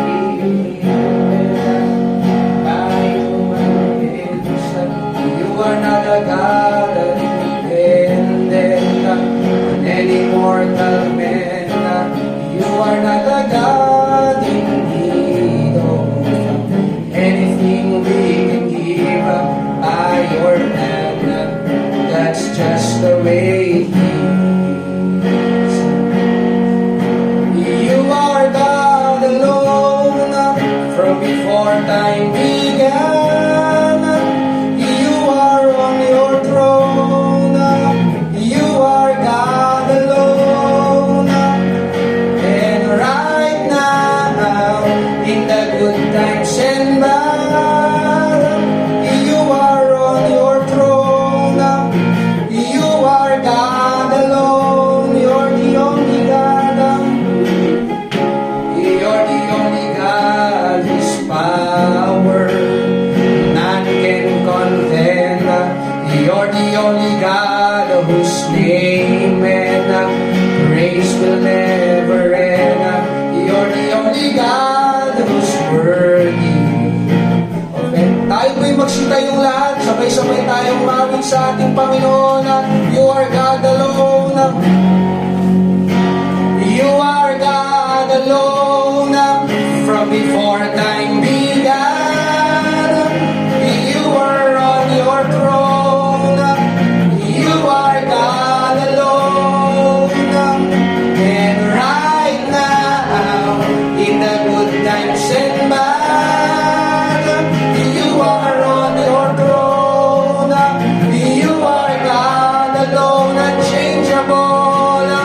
A: you are not a God that dependent on any mortal man. You are not a God in need of anything we can give by your hand. That's just the way it is. You are God alone from before time began. Magsintayong lahat, sabay-sabay tayong umawit sa ating Panginoon. You are God alone. You are God alone. From before time began, you are on your throne. You are God alone. And right now, in the good times and bad, you are on your throne. You are God alone, unchangeable.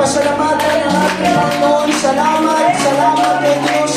A: pasalamatan ang ating Panginoon. Salamat, salamat po Diyos.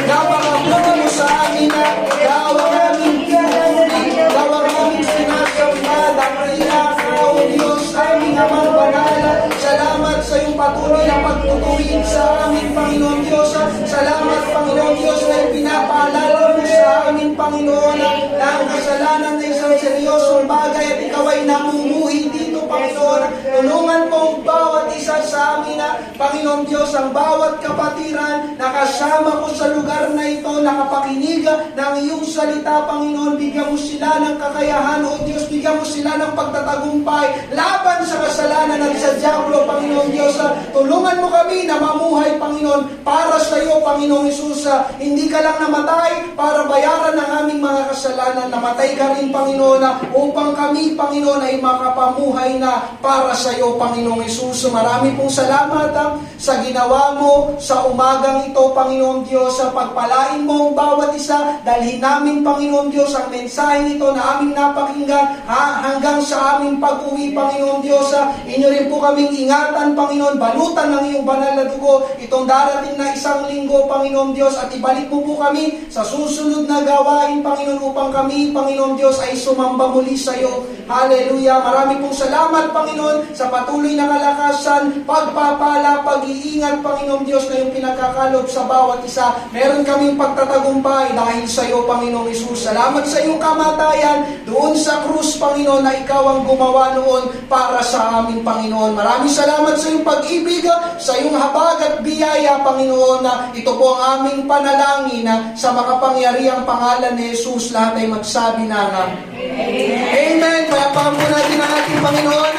A: Napakabuti mo sa amin na ikaw ang aming pinupuri, ikaw ang aming sinasambad, ang pinakaw, Diyos, aming amang banal. Salamat sa iyong patuloy na pagtutuwid sa amin, Panginoon Diyos. Salamat, Panginoon Diyos, na ipinapaalala mo sa amin, Panginoon, na ang kasalanan na isang seryosong bagay at ikaw ay namumuhi dito, Panginoon. Tulungan po ang bawat isa sa amin, Panginoon Diyos, ang bawat kapatiran na kasama ko sa lugar na ito, nakapakinig ng iyong salita, Panginoon. Bigyan mo sila ng kakayahan, O Diyos, bigyan mo sila ng pagtatagumpay laban sa kasalanan at sa diablo, Panginoon Diyos. Tulungan mo kami na mamuhay, Panginoon, para sa iyo, Panginoong Hesus. Hindi ka lang namatay para bayaran ang aming mga kasalanan. Namatay ka rin, Panginoon, upang kami, Panginoon, ay makapamuhay na para sa iyo, Panginoong Hesus. Marami pong salamat sa ginawa mo sa umagang ito, Panginoong Diyos. Pagpalain mo ang bawat isa. Dalhin namin, Panginoon Diyos, ang mensaheng ito na aming napakinggan hanggang sa aming pag-uwi, Panginoon Diyos. Inyo rin po kaming ingatan, Panginoon, balutan ng iyong banal na dugo itong darating na isang linggo, Panginoon Diyos, at ibalik mo po kami sa susunod na gawain, Panginoon, upang kami, Panginoon Diyos, ay sumamba muli sa iyo. Hallelujah. Marami pong salamat, Panginoon, sa patuloy na kalakasan, pagpapala, pag-iingat, Panginoon Diyos, na yung pinagkakalob sa bawat isa. Meron kaming pagtatagumpay dahil sa iyo, Panginoong Hesus. Salamat sa iyong kamatayan doon sa krus, Panginoon, na ikaw ang gumawa noon para sa amin, Panginoon. Maraming salamat sa iyong pag-ibig, sa iyong habag at biyaya, Panginoon, na ito po ang aming panalangin sa makapangyarihang pangalan ni Jesus. Lahat ay magsabi na Amen. Payapahan po natin ang ating Panginoon.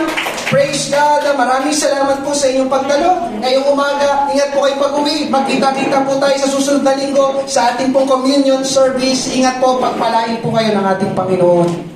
A: Praise God. Maraming salamat po sa inyong pagdalo. Ngayong umaga, ingat po kayo pag-uwi. Magkita-kita po tayo sa susunod na linggo sa ating pong communion service. Ingat po, pagpalain po kayo ng ating Panginoon.